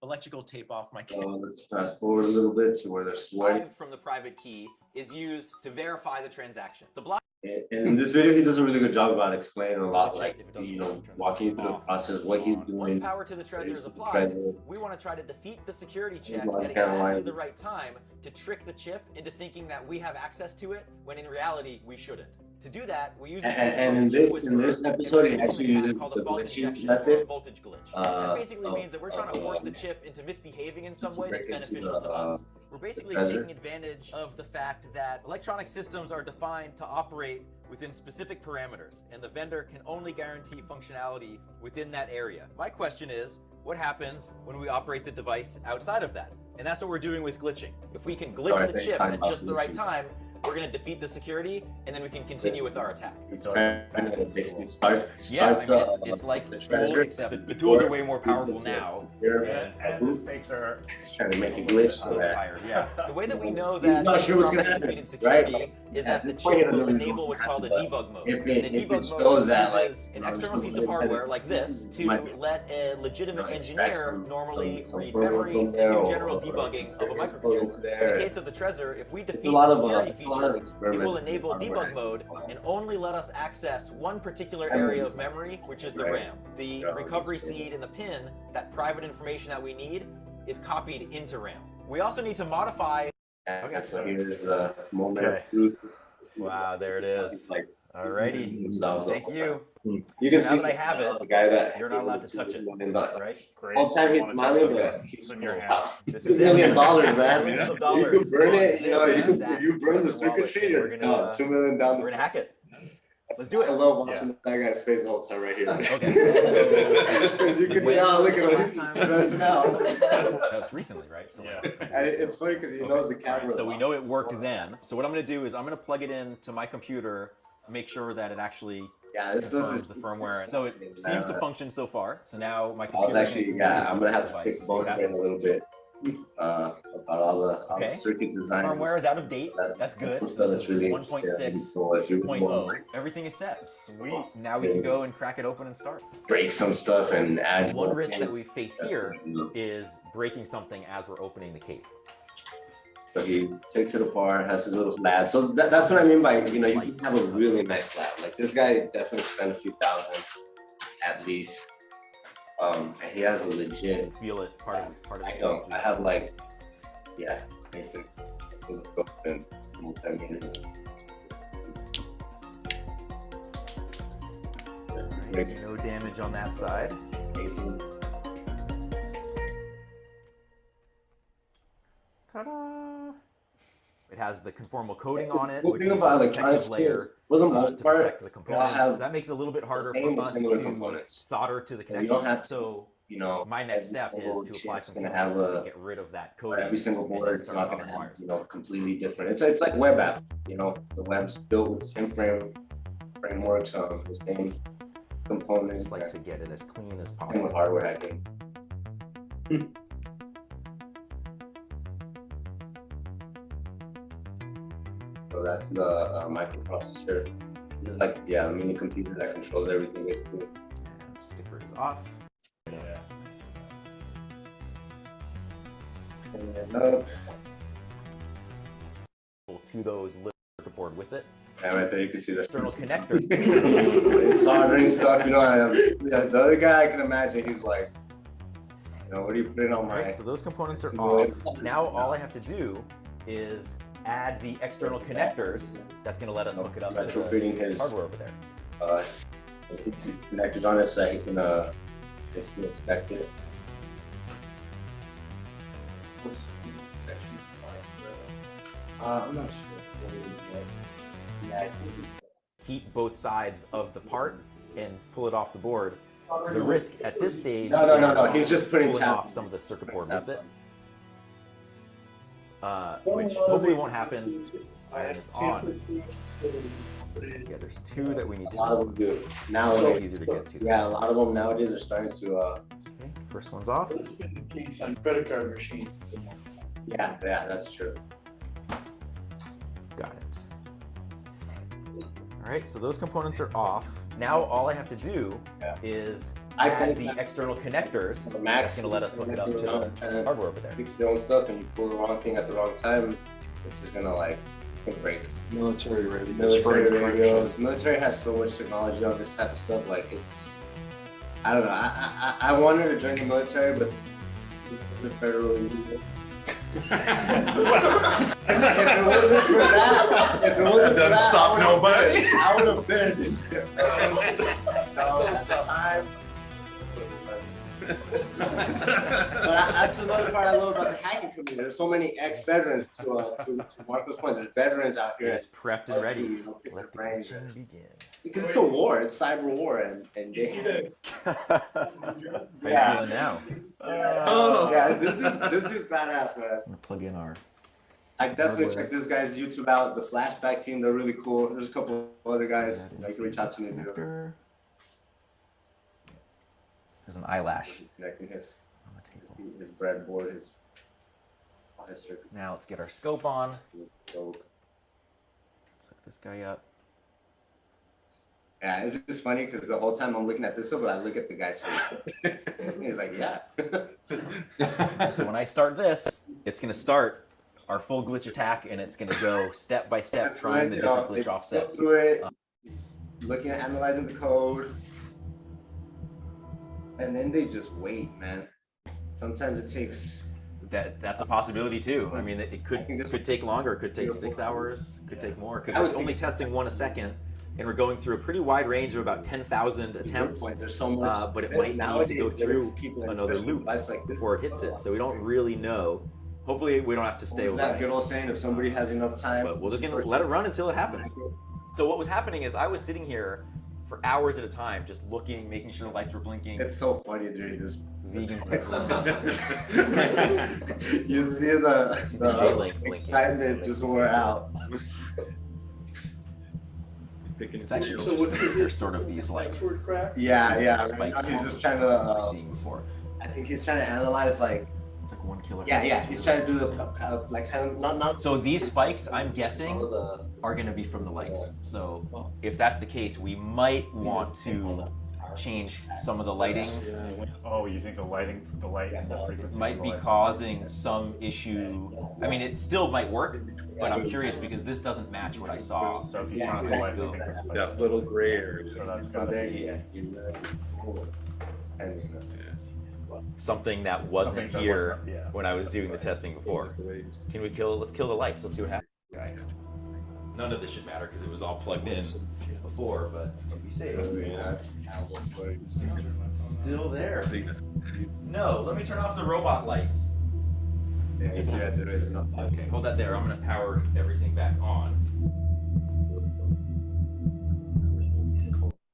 electrical tape off my So let's fast forward a little bit to where they're sweating. from the private key is used to verify the transaction. The block And in this video, he does a really good job about explaining a lot, Check like, if it doesn't you know, work, turn walking you through the off. process, what he's Once doing. power to the Trezor is the applied, Trezor. we want to try to defeat the security This is check North at exactly Carolina. the right time to trick the chip into thinking that we have access to it, when in reality we shouldn't. To do that, we use And in this episode, he actually uses the glitching method. voltage glitch. uh, That basically of- means that we're trying to force the of, chip into misbehaving in some way that's break into beneficial the, to us. We're basically Trezor. taking advantage of the fact that electronic systems are defined to operate within specific parameters, and the vendor can only guarantee functionality within that area. My question is, what happens when we operate the device outside of that? And that's what we're doing with glitching. If we can glitch Sorry, the thanks, chip time at out just the right glitching. time, we're going to defeat the security, and then we can continue with our attack. He's trying to basically start Yeah, I mean, the, it's like the tools, Trezor except the tools are way more before powerful it's now. secure. And the stakes are. He's trying to make it glitch so that Higher, yeah. The way that we know He's that not sure what's gonna properly happen, defeated security right? is At that the this point, he chip doesn't will really know enable what's what's called a happening, debug mode. if And it a debug shows mode that, like, uses you an know, external this piece is of hardware intended- like this this to might- let a legitimate extract engineer some- normally some read firmware memory from and there do or- general or debugging of a explode microcontroller. into In there. the case of the Trezor, if we defeat It's a lot the of security it's a lot of feature, it experiments. will with enable hardware. debug mode and only let us access one particular I area of understand. memory, which is the Right. RAM. The Yeah, I recovery understand. seed in the pin, that private information that we need, is copied into RAM. We also need to modify. And so here's the moment Okay. of truth. Wow, there it He's is. like Alrighty. himself the Thank whole you. time. You can Now see that I have it, the guy that you're not allowed to touch it. The Right? Great. whole time he's Wanna smiling, touch it? but he's It's in your pissed hand. off. This It's is $2 million, it. man. Millions of You dollars. could burn it, you know, This you is could, if you burn the Trezor circuit wallet. tree, We're you're gonna, done. 2 million down We're the. gonna hack it. Let's do I it. love watching that guy's face the whole time right here. Okay. As you can When tell, was look the at him, last he's time- stressing out. That was recently, right? So Yeah. And it's funny because he knows the camera. So we know it worked then. So what I'm gonna do is I'm gonna plug it in to my computer, make sure that it actually Yeah, this stuff confirms is the firmware. So it seems to function so far. So now my I was computer. actually, yeah, I'm gonna have to pick both Okay. brain a little bit about all the Okay. circuit design. Firmware is out of date. That's good. Some This stuff is that's really interesting. 1.6. So if you 0.0. Everything is set. Sweet. Now we can go and crack it open and start. break some stuff and add One more risk that pins, we face here is breaking something as we're opening the case. So he takes it apart, has his little lab. So that's what I mean by, you know, you can have a really nice lab. Like this guy definitely spent a few thousand at least. And he has a legit, Feel it. Part of I it. don't, I have like, yeah, basic. So let's go and multi-meter. No damage on that side. Basic. Ta-da! It has the conformal coating on it, Cool which thing is about the electronics protective too layer is, for the to most part, protect the they all components. have That makes it a little bit harder same for or us similar to components. solder to the So you don't connections. have to, So you know, my next every step is single to apply chip's some gonna have chemicals a, to get rid of that or coating. every single and then board, it's start not gonna soldering have, wires. you know, completely different. It's like web app, you know, the web's built with the same frameworks, the same components, Just like to get it as clean as and with possible. hardware hacking. So that's the microprocessor. It's like, yeah, a mini computer that controls everything basically. Sticker is off. And then up, To those little circuit board with it. and right there you can see the External connector. So it's soldering stuff, you know. Yeah, the other guy I can imagine, he's like, you know, what do you put it on my? Alright, so those components are off. Now all I have to do is add the external connectors, that's going to let us hook it up to Retrofitting the his hardware over there. He's connected on it so that he can basically inspect it. I'm not sure. Yeah, Heat both sides of the part and pull it off the board. The risk at this stage No. He's just putting pulling tap. off some of the circuit board with it. Which hopefully won't happen. Iron is on. Yeah, there's two that we need A to lot of them do. so Nowadays, easier to get to. yeah, a lot of them nowadays are starting to. Okay, first one's off. It's been the case on credit card machines. Yeah, that's true. Got it. All right, so those components are off. Now all I have to do is I add think the that- external connectors. The Max That's going to let us hook it up to the hardware over there. Fix your own stuff and you pull the wrong thing at the wrong time, it's just gonna it's gonna break. Military ready. Military radios. Military has so much technology on this type of stuff. Like it's, I don't know. I wanted to join the military, but the federal. If it wasn't for that, stop nobody. I would have been. At the time. But that's another part I love about the hacking community. There's so many ex-veterans to Marco's point. There's veterans out here. It's prepped and ready. You know, pick their Let the brains action and- begin. because it's a war. It's cyber war, and You see the, How you feeling now? yeah, this dude's badass, man. I'm gonna plug in our. I definitely check this guy's YouTube out. The Flashback team, they're really cool. There's a couple other guys. You can reach out to me. Connector. There's an eyelash He's connecting his on the table. breadboard, his circuit. Now let's get our scope on. So, Let's hook this guy up. yeah, it's just funny because the whole time I'm looking at this, but I look at the guy's face. He's like, yeah. So when I start this, it's gonna start our full glitch attack, and it's gonna go step by step, trying the different glitch offsets. Through it, looking at analyzing the code, and then they just wait, man. Sometimes it takes. That's a possibility too. I mean, it I could think this- take longer. It could take 6 hours. Could take more. I Because was we're only testing one a second, and we're going through a pretty wide range of about 10,000 attempts Point. There's so much. but it might need to nowadays, go there's through people, another especially loop devices like this. before it hits it. So we don't really know. Hopefully, we don't have to stay What was that overnight. good old saying? If somebody has enough time, But we're just gonna let it run until it happens. So what was happening is I was sitting here for hours at a time, just looking, making sure the lights were blinking. It's so funny during this. Vegan. You see the J-Link blinking. excitement just wear out. It's actually So what's interesting. There's sort of these like Password crack? Yeah. Right spikes now he's that just trying we were to. seeing before. I think he's trying to analyze like. It's like 1 kilohertz. Yeah. He's trying to do the like kind of not. So these spikes, I'm guessing, all the- are going to be from the lights. So if that's the case, we might want to change some of the lighting. Oh, you think the light and the frequency Might of the be lights- causing some issue. I mean, it still might work, but I'm curious because this doesn't match what I saw. So if you turn on the lights, I think the spikes. That little gray area. So that's So gotta there be. Something that wasn't Something that here wasn't- yeah. when I was doing the testing before. Let's kill the lights. Let's see what happens. Okay. None of this should matter because it was all plugged in before, but to be safe. Still there. No, let me turn off the robot lights. Yeah, you see that there is nothing. Okay, hold that there. I'm gonna power everything back on.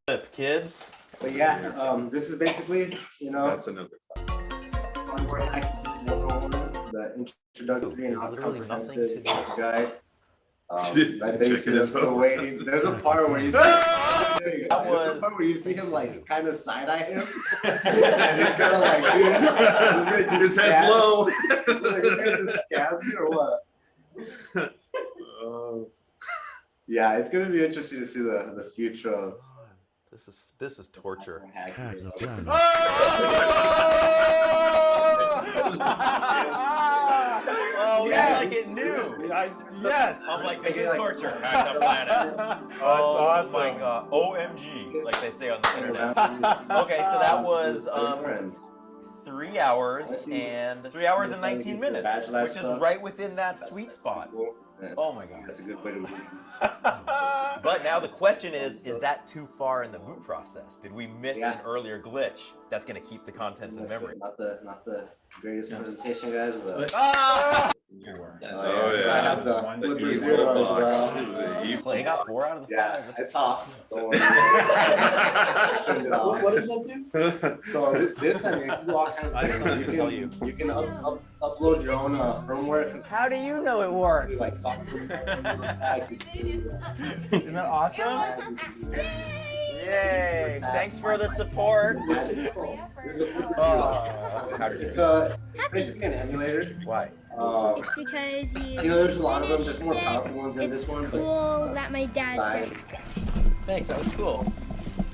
Flip, kids. But yeah, this is basically, That's another. hardware hacking 101, the introductory and There's literally nothing comprehensive to do. guide. Right there, you see them still waiting. There's a part where you see. There you go. There's a part where you see him like kind of side eye him. And he's kind of like, dude, this guy just His head's scammed- low. Like, this guy just scammed me or what? Yeah, it's gonna be interesting to see the future of This is torture. hacking. Oh, Yes. like it knew. Yes. I'm like, this is torture. Hack the planet. Oh, Oh my god. OMG, like they say on the internet. Okay, so that was 3 hours and 3 hours and 19 minutes, which is right within that sweet spot. Oh my God. That's a good way to. But now the question is that too far in the boot process? Did we miss an earlier glitch that's going to keep the contents in memory? Not the greatest presentation, guys, but. Ah! Oh, So I have the The Flipper evil Zero as box. well. The evil They got 4 out of the 5. Yeah, That's- it's off. Don't worry. Turned it off. What does that do? So this, I mean, you can do all kinds I of have things. something to tell you. You can upload your own firmware. How do you know it works? Like software tags, you can do, Isn't that awesome? Yay! Thanks for the support. This is a Flipper Oh, Zero. It's basically an emulator. Why? Because You know, there's a lot of them. There's more powerful ones than this it's one, but cool that my dad's a Fine. hacker. Thanks, that was cool.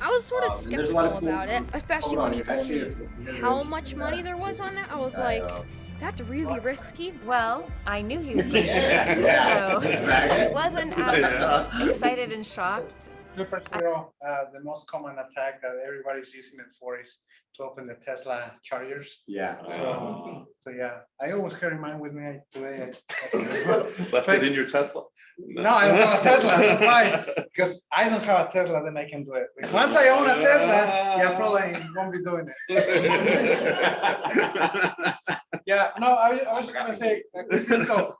I was sort of and there's a lot skeptical of cool- about it, especially Hold on, when he if told actually me if you're how interested much in money that, there was on it. I was I like, know. that's really risky. Well, I knew he was Yeah, so exactly. I wasn't as Yeah. excited and shocked. Flipper Zero, the most common attack that everybody's using it for is to open the Tesla chargers. Yeah. So yeah, I always carry mine with me today. Left it in your Tesla? No, I don't have a Tesla, that's why, because I don't have a Tesla, then I can do it. Once I own a Tesla, yeah, probably won't be doing it. Yeah, no, I was gonna say, so,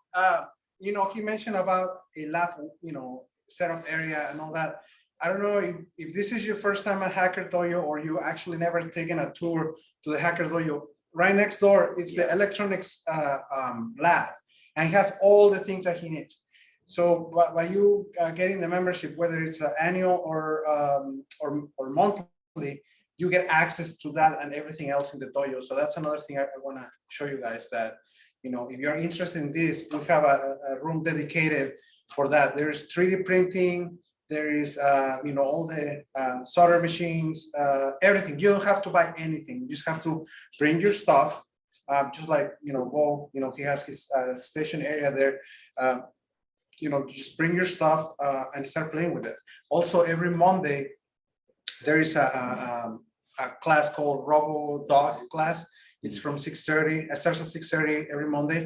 you know, he mentioned about a lab, you know, setup area and all that. I don't know if this is your first time at Hacker Dojo or you actually never taken a tour to the Hacker Dojo. Right next door, it's the electronics lab, and he has all the things that he needs. So by you getting the membership, whether it's annual or monthly, you get access to that and everything else in the dojo. So that's another thing I want to show you guys, that, you know, if you're interested in this, we have a room dedicated for that. There's 3D printing. There is, you know, all the solder machines, everything. You don't have to buy anything. You just have to bring your stuff. Just like, you know, Bo, you know, he has his station area there. You know, just bring your stuff and start playing with it. Also, every Monday, there is a class called Robo Dog class. It's from 6:30. It starts at 6:30 every Monday.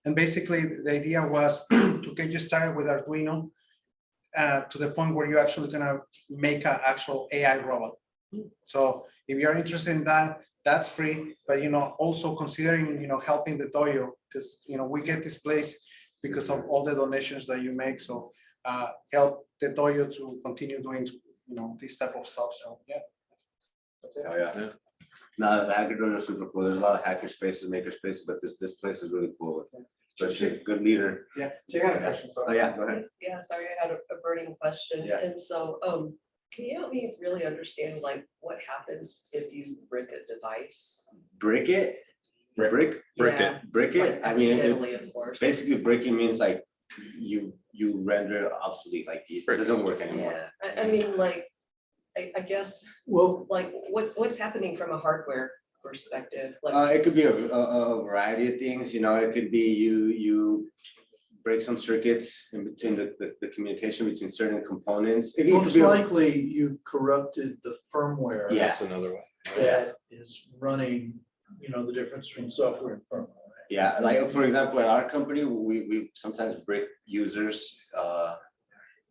And basically, the idea was to get you started with Arduino to the point where you're actually gonna make an actual AI robot. So if you're interested in that, that's free. But, you know, also considering, you know, helping the dojo, because, you know, we get this place because of all the donations that you make. So help the dojo to continue doing, you know, this type of stuff. So yeah, that's it. Oh, yeah. No, the Hacker Dojo is super cool. There's a lot of hacker spaces, maker spaces, but this place is really cool. Especially a good leader. Yeah, so you had a question. Oh, yeah, go ahead. Yeah, sorry, I had a burning question. Yeah. And so, can you help me really understand like what happens if you brick a device? Brick it? Brick? Yeah. Brick it? Like I mean, accidentally, of course. basically breaking means like you render it obsolete, like it doesn't work anymore. Yeah, I mean, like, I guess, Well, like, what's happening from a hardware perspective? Like, It could be a variety of things, you know, it could be you break some circuits in between the communication between certain components. It could most be a- likely you've corrupted the firmware. Yeah. That's another way. That is running, you know, the difference between software and firmware. Yeah, like for example, at our company, we sometimes break users or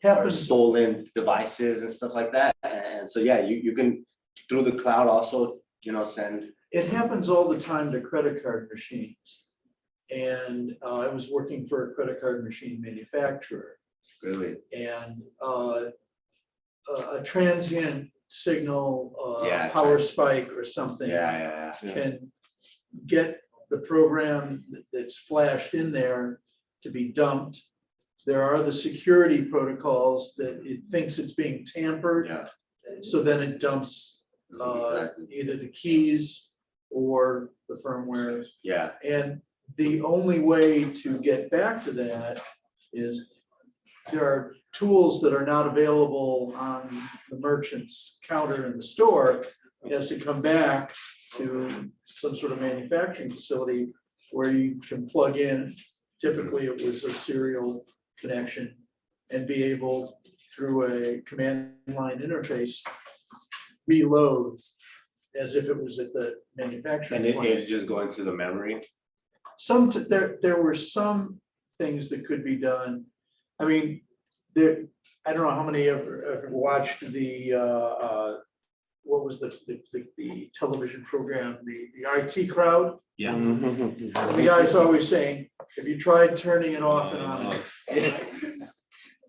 Happens, stolen devices and stuff like that. And so, yeah, you can through the cloud also, you know, send. it happens all the time to credit card machines. And I was working for a credit card machine manufacturer, Really? and a transient signal, Yeah, power spike or something Yeah. can get the program that's flashed in there to be dumped. There are the security protocols that it thinks it's being tampered, Yeah. so then it dumps Exactly. either the keys or the firmware. Yeah. And the only way to get back to that is there are tools that are not available on the merchant's counter in the store. It has to come back to some sort of manufacturing facility where you can plug in. Typically, it was a serial connection and be able, through a command line interface, reload as if it was at the manufacturing And plant. it just go into the memory. There were some things that could be done I mean, there, I don't know how many ever watched the, what was the television program, the IT Crowd? Yeah. And the guy's always saying, have you tried turning it off and on?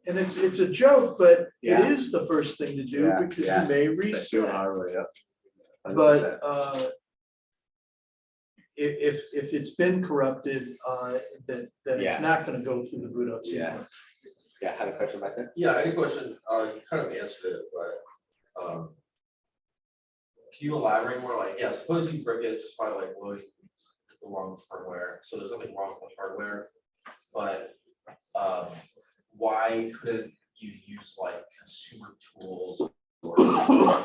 And it's a joke, but it Yeah. is the first thing to do Yeah, because yeah. you may Especially on reset. hardware, yep. 100%. But if it's been corrupted, then Yeah. it's not gonna go through the boot up Yeah. sequence. Yeah, I had a question back there. Yeah, any question, you kind of answered it, but, can you elaborate more, like, yeah, suppose you break it just by like loading the wrong firmware, so there's nothing wrong with the hardware, but, why couldn't you use like consumer tools or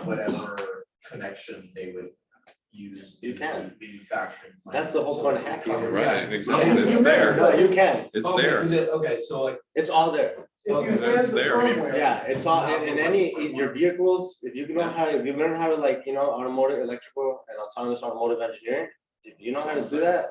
whatever connection they would use? You in can. the manufacturing plant? That's the whole So point of they hacking. cover- Right, yeah. exactly. Yeah, It's you there. No, you can. It's Okay, there. is it, okay, so like, It's all there. If Okay, you so had it's the there. firmware. Yeah, it's all in any, your vehicles, if you know how, if you learn how to like, automotive, electrical and autonomous automotive engineering, if you know how to do that,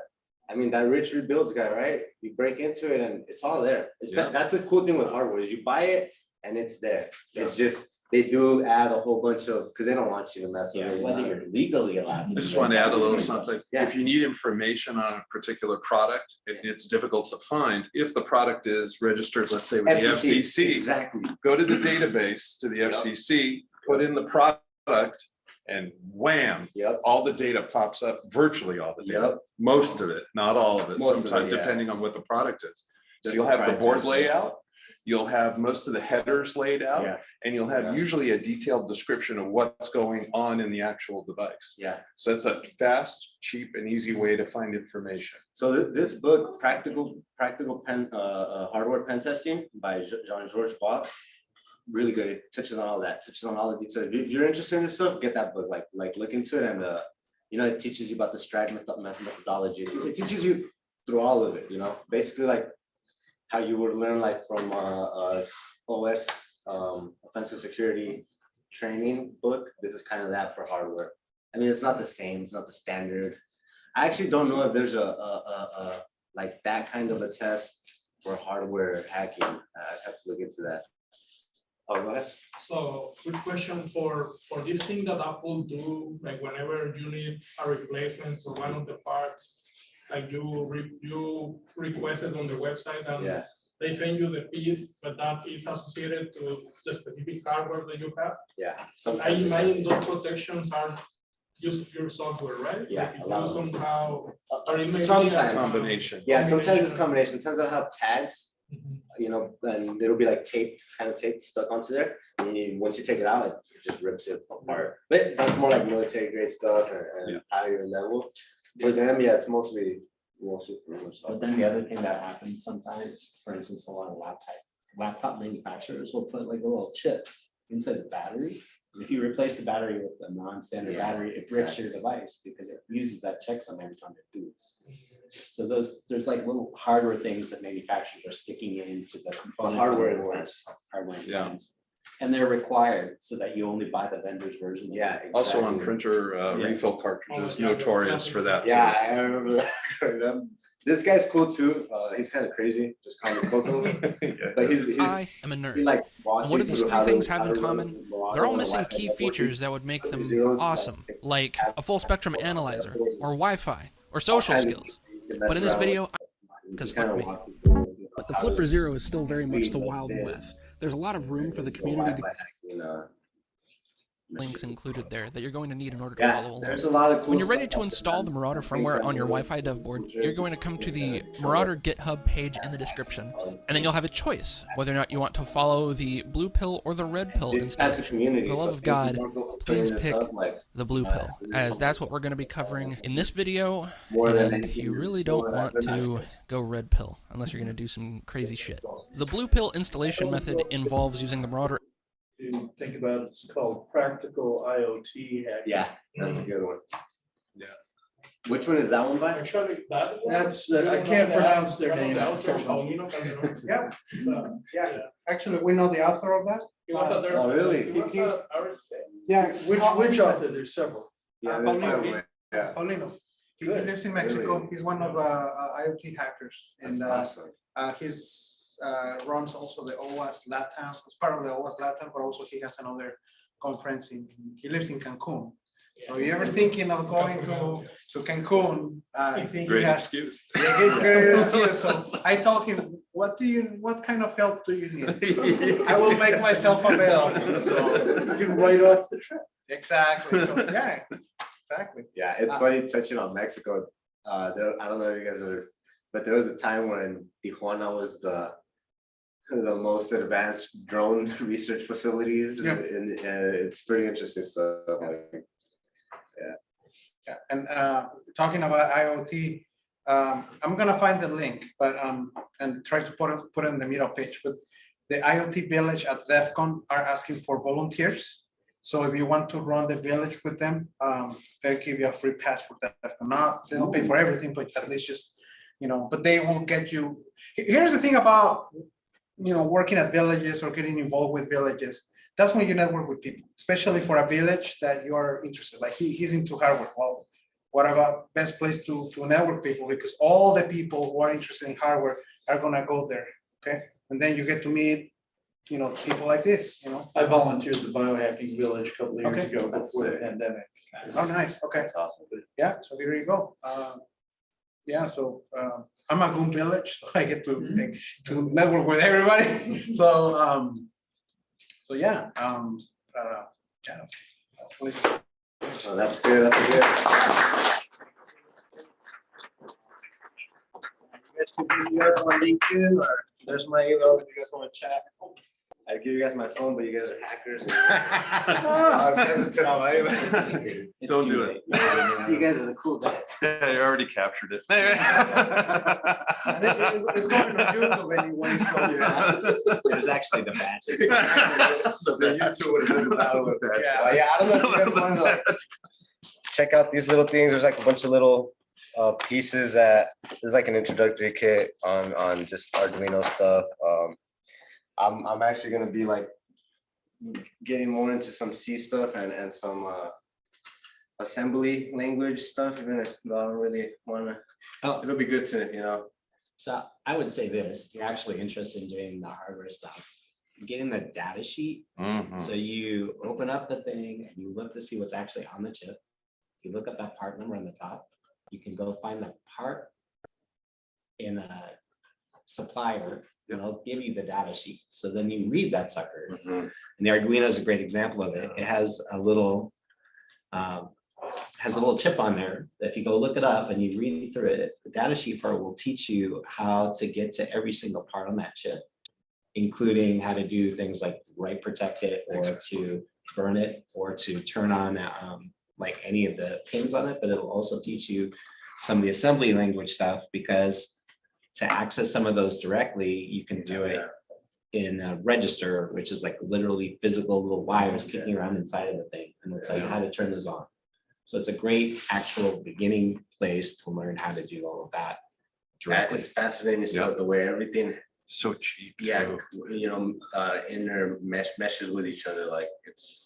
I mean, that Rich Rebuilds guy, right? You break into it and it's all there. Yeah. That's the cool thing with hardware is you buy it and it's there. It's just, they do add a whole bunch of, because they don't want you to mess with it, whether you're legally allowed to. I do just it. want to add a little something. Yeah. If you need information on a particular product, it's difficult to find. If the product is registered, let's say with the FCC, Exactly. go to the database, to the Yep. FCC, put in the product, and wham, Yep. all the data pops up, virtually all the data. Yep. Most of it, not all of it, Most of it, sometimes yeah. depending on what the product is. So That's you'll have the board proprietary stuff. layout, you'll have most of the headers laid out, Yeah. and you'll have Yeah. usually a detailed description of what's going on in the actual device. Yeah. So it's a fast, cheap, and easy way to find information. So this book, Practical pen, hardware pen testing by Jean-Georges Bois, really good. It touches on all that, touches on all the details. If you're interested in this stuff, get that book, like look into it. And, it teaches you about the STRIDE methodology. It teaches you through all of it, basically like how you would learn like from OS, offensive security training book. This is kind of that for hardware. I mean, it's not the same, it's not the standard. I actually don't know if there's a like that kind of a test for hardware hacking. I have to look into that. Oh, go ahead. So, quick question for this thing that Apple do, like whenever you need a replacement for one of the parts, like you request it on the website and Yeah. they send you the piece, but that is associated to the specific hardware that you have. Yeah. I Sometimes. imagine those protections are just your software, right? Yeah, Like a lot you of them. somehow, or it may be a Sometimes. Combination. Yeah, sometimes it's combination. combination. Sometimes they'll have tags, Mhm. and it'll be like taped, kind of taped, stuck onto there. And once you take it out, it just rips it apart. But that's more like military grade stuff and higher level. For them, yeah, it's mostly for them. But then the other thing that happens sometimes, for instance, a lot of laptop manufacturers will put like a little chip inside the battery. And if you replace the battery with a non-standard Yeah, battery, it breaks your device because it uses that checksum every time it boots. So there's like little hardware things that manufacturers are sticking into the components. hardware of the implants. Hardware Yeah. implants. And they're required so that you only buy the vendor's version. Yeah. Also on exactly. printer Yeah. refill cartridges, Oh, yeah, notorious for that. too. Yeah, I remember that. This guy's cool too. He's kind of crazy, just call him Coco. But he's I am a nerd. he like And watches what do these through three how to- things have how in to run common? Marauder They're all on a missing Wi-Fi key network. features that would make He's them zeros, awesome, like a full spectrum analyzer or Wi-Fi or all social kinds of skills. things you can mess But in this around with. video, You because kinda fuck me. walk through But the how Flipper to Zero is still very much the read Wild this, West. There's a lot of room for the go community to Wi-Fi hacking, links included there that you're going to need in order to Yeah, follow along. there's a lot of cool When you're ready stuff to out install the there. Marauder I think firmware that on your really- Wi-Fi dev board, you're going to come to the Marauder GitHub page in the description, and then you'll have a choice whether or not you want to follow the blue pill or the red pill It's as a installation. community. For the so love if of you God, want to go please clean this pick up, like, the blue pill, as that's what we're going to be covering in this video, more than and anything you in really school don't that I've want been to go red pill unless you're going to do some crazy shit. The blue pill installation method involves using the Marauder To think about, it's called practical IoT hacking. Yeah, that's a good one. Yeah. Which one is that one by? Actually, that. That's, I can't pronounce their name. Yeah, yeah, actually, we know the author of that. He was a Oh, really? he was a- Yeah. Which author? There's several. Yeah, there's there's several. several. Yeah. Paulino. He Good. lives in Mexico. Really? He's one of IoT hackers, That's and awesome. he's runs also the OWASP Latam, it's part of the OWASP Latam, but also he has another conference he lives in Cancun. So you ever thinking of going to Cancun? I think he Great has. excuse. Yeah, it's great excuse. So I told him, what kind of help do you need? I will make myself available. So You can write off the trip. exactly. So yeah, exactly. Yeah, it's funny touching on Mexico. I don't know if you guys are, but there was a time when Tijuana was the most advanced drone research facilities, Yeah. and it's pretty interesting stuff. Yeah, and talking about IoT, I'm gonna find the link, but and try to put it in the middle page. But the IoT village at DEF CON are asking for volunteers. So if you want to run the village with them, they'll give you a free pass for DEF CON. Not, they don't pay for everything, but at least just, but they will get you. Here's the thing about, working at villages or getting involved with villages. That's when you network with people, especially for a village that you are interested. Like he's into hardware. Well, what about best place to network people? Because all the people who are interested in hardware are gonna go there. Okay, and then you get to meet, people like this. I volunteered the biohacking village a couple of years Okay. ago before the pandemic. Oh, nice. Okay. That's awesome. Yeah. So here you go. Yeah. So I'm a Goon village, so I get to network with everybody. So yeah. Yeah. So that's good. That's good. You guys can give me up on LinkedIn, or there's my email if you guys want to chat. I'd give you guys my phone, but you guys are hackers. I was hesitant on my email. Don't do it. You guys are the cool guys. Yeah, you already captured it. It's going to YouTube anyway. So There's actually the badge. So then you two would have been battle with that. Yeah. Yeah, I don't know if you guys want to like check out these little things. There's like a bunch of little pieces that there's like an introductory kit on just Arduino stuff. I'm actually gonna be like getting more into some C stuff and some assembly language stuff, even if I don't really wanna. Oh. It'll be good to, So I would say this, if you're actually interested in doing the hardware stuff, getting the data sheet. So you open up the thing and you look to see what's actually on the chip. You look at that part number on the top. You can go find the part in a supplier, and they'll give you the data sheet. So then you read that sucker. And the Arduino is a great example of it. It has a little chip on there. If you go look it up and you read through it, the data sheet for it will teach you how to get to every single part on that chip, including how to do things like write protect it, or to burn it, or to turn on like any of the pins on it. But it'll also teach you some of the assembly language stuff, because to access some of those directly, you can do it in a register, which is like literally physical little wires kicking around inside of the thing, and they'll tell you how to turn those on. So it's a great actual beginning place to learn how to do all of that directly. It's fascinating stuff, the way everything. So cheap. Yeah, too. meshes with each other, like it's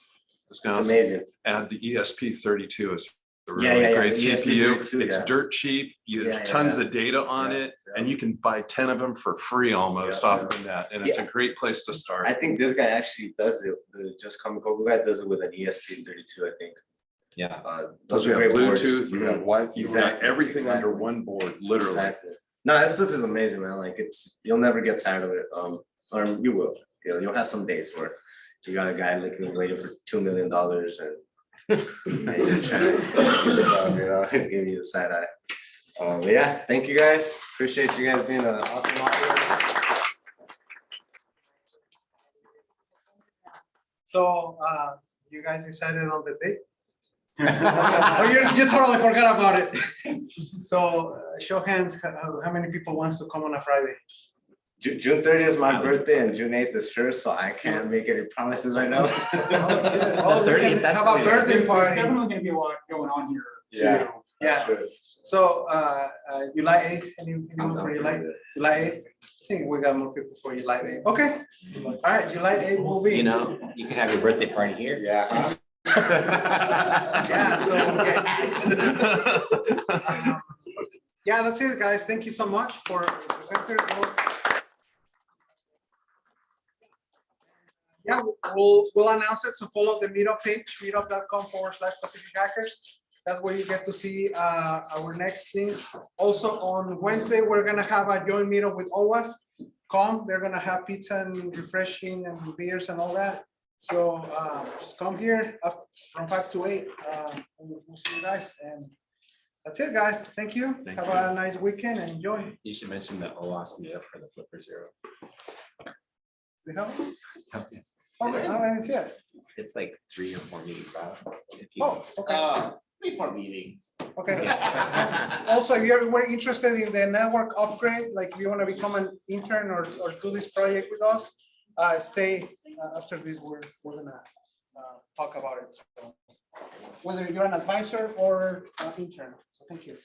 It's amazing. And the ESP32 is a Yeah, really yeah, great the CPU. ESP32, It's yeah. dirt cheap. You Yeah, have tons yeah. of data on it, and you can buy 10 of them for free almost Yeah, off yeah. of that. And it's a great place to start. I think this guy actually does it. The Just Come Coco guy does it with an ESP32, I think. Yeah. Those are you have great boards. Bluetooth, you have Wi-Fi, you got Exactly, everything under exactly. one board, literally. Exactly. No, that stuff is amazing, man. Like you'll never get tired of it. Or you will. You'll have some days where you got a guy looking waiting for $2 million and he's giving you the side eye. But yeah, thank you guys. Appreciate you guys being an awesome audience. So you guys decided on the date? Oh, you totally forgot about it. So show hands, how many people wants to come on a Friday? June 30th is my birthday and June 8th is hers, so I can't make any promises right now. Oh, 30th, that's how about the- birthday There's party? definitely gonna be a lot going on here. Yeah. Yeah. Sure. So July 8th, anyone I'm for down July? for it. July 8th? I think we got more people for July 8th. Okay. All right, July 8th will be. You know, you can have your birthday party here. Yeah. Yeah, so, yeah, that's it, guys. Thank you so much for. we'll announce it, so follow the meetup page, meetup.com/Pacific Hackers. That's where you get to see our next thing. Also on Wednesday, we're gonna have a joint meetup with OWASP. They're gonna have pizza and refreshing and beers and all that. So just come here up from 5 to 8. We'll see you guys, and that's it, guys. Thank you. Thank Have you. a nice weekend and enjoy. You should mention the OWASP meetup for the Flipper Zero. We have it? Okay. Okay, I haven't seen it. It's like 3 or 4 meetings out. If you- Oh, okay. 3 4 meetings. Okay. Also, if you're interested in the network upgrade, like if you want to become an intern or do this project with us, stay after this, we're gonna talk about it. So, whether you're an advisor or intern, so thank you.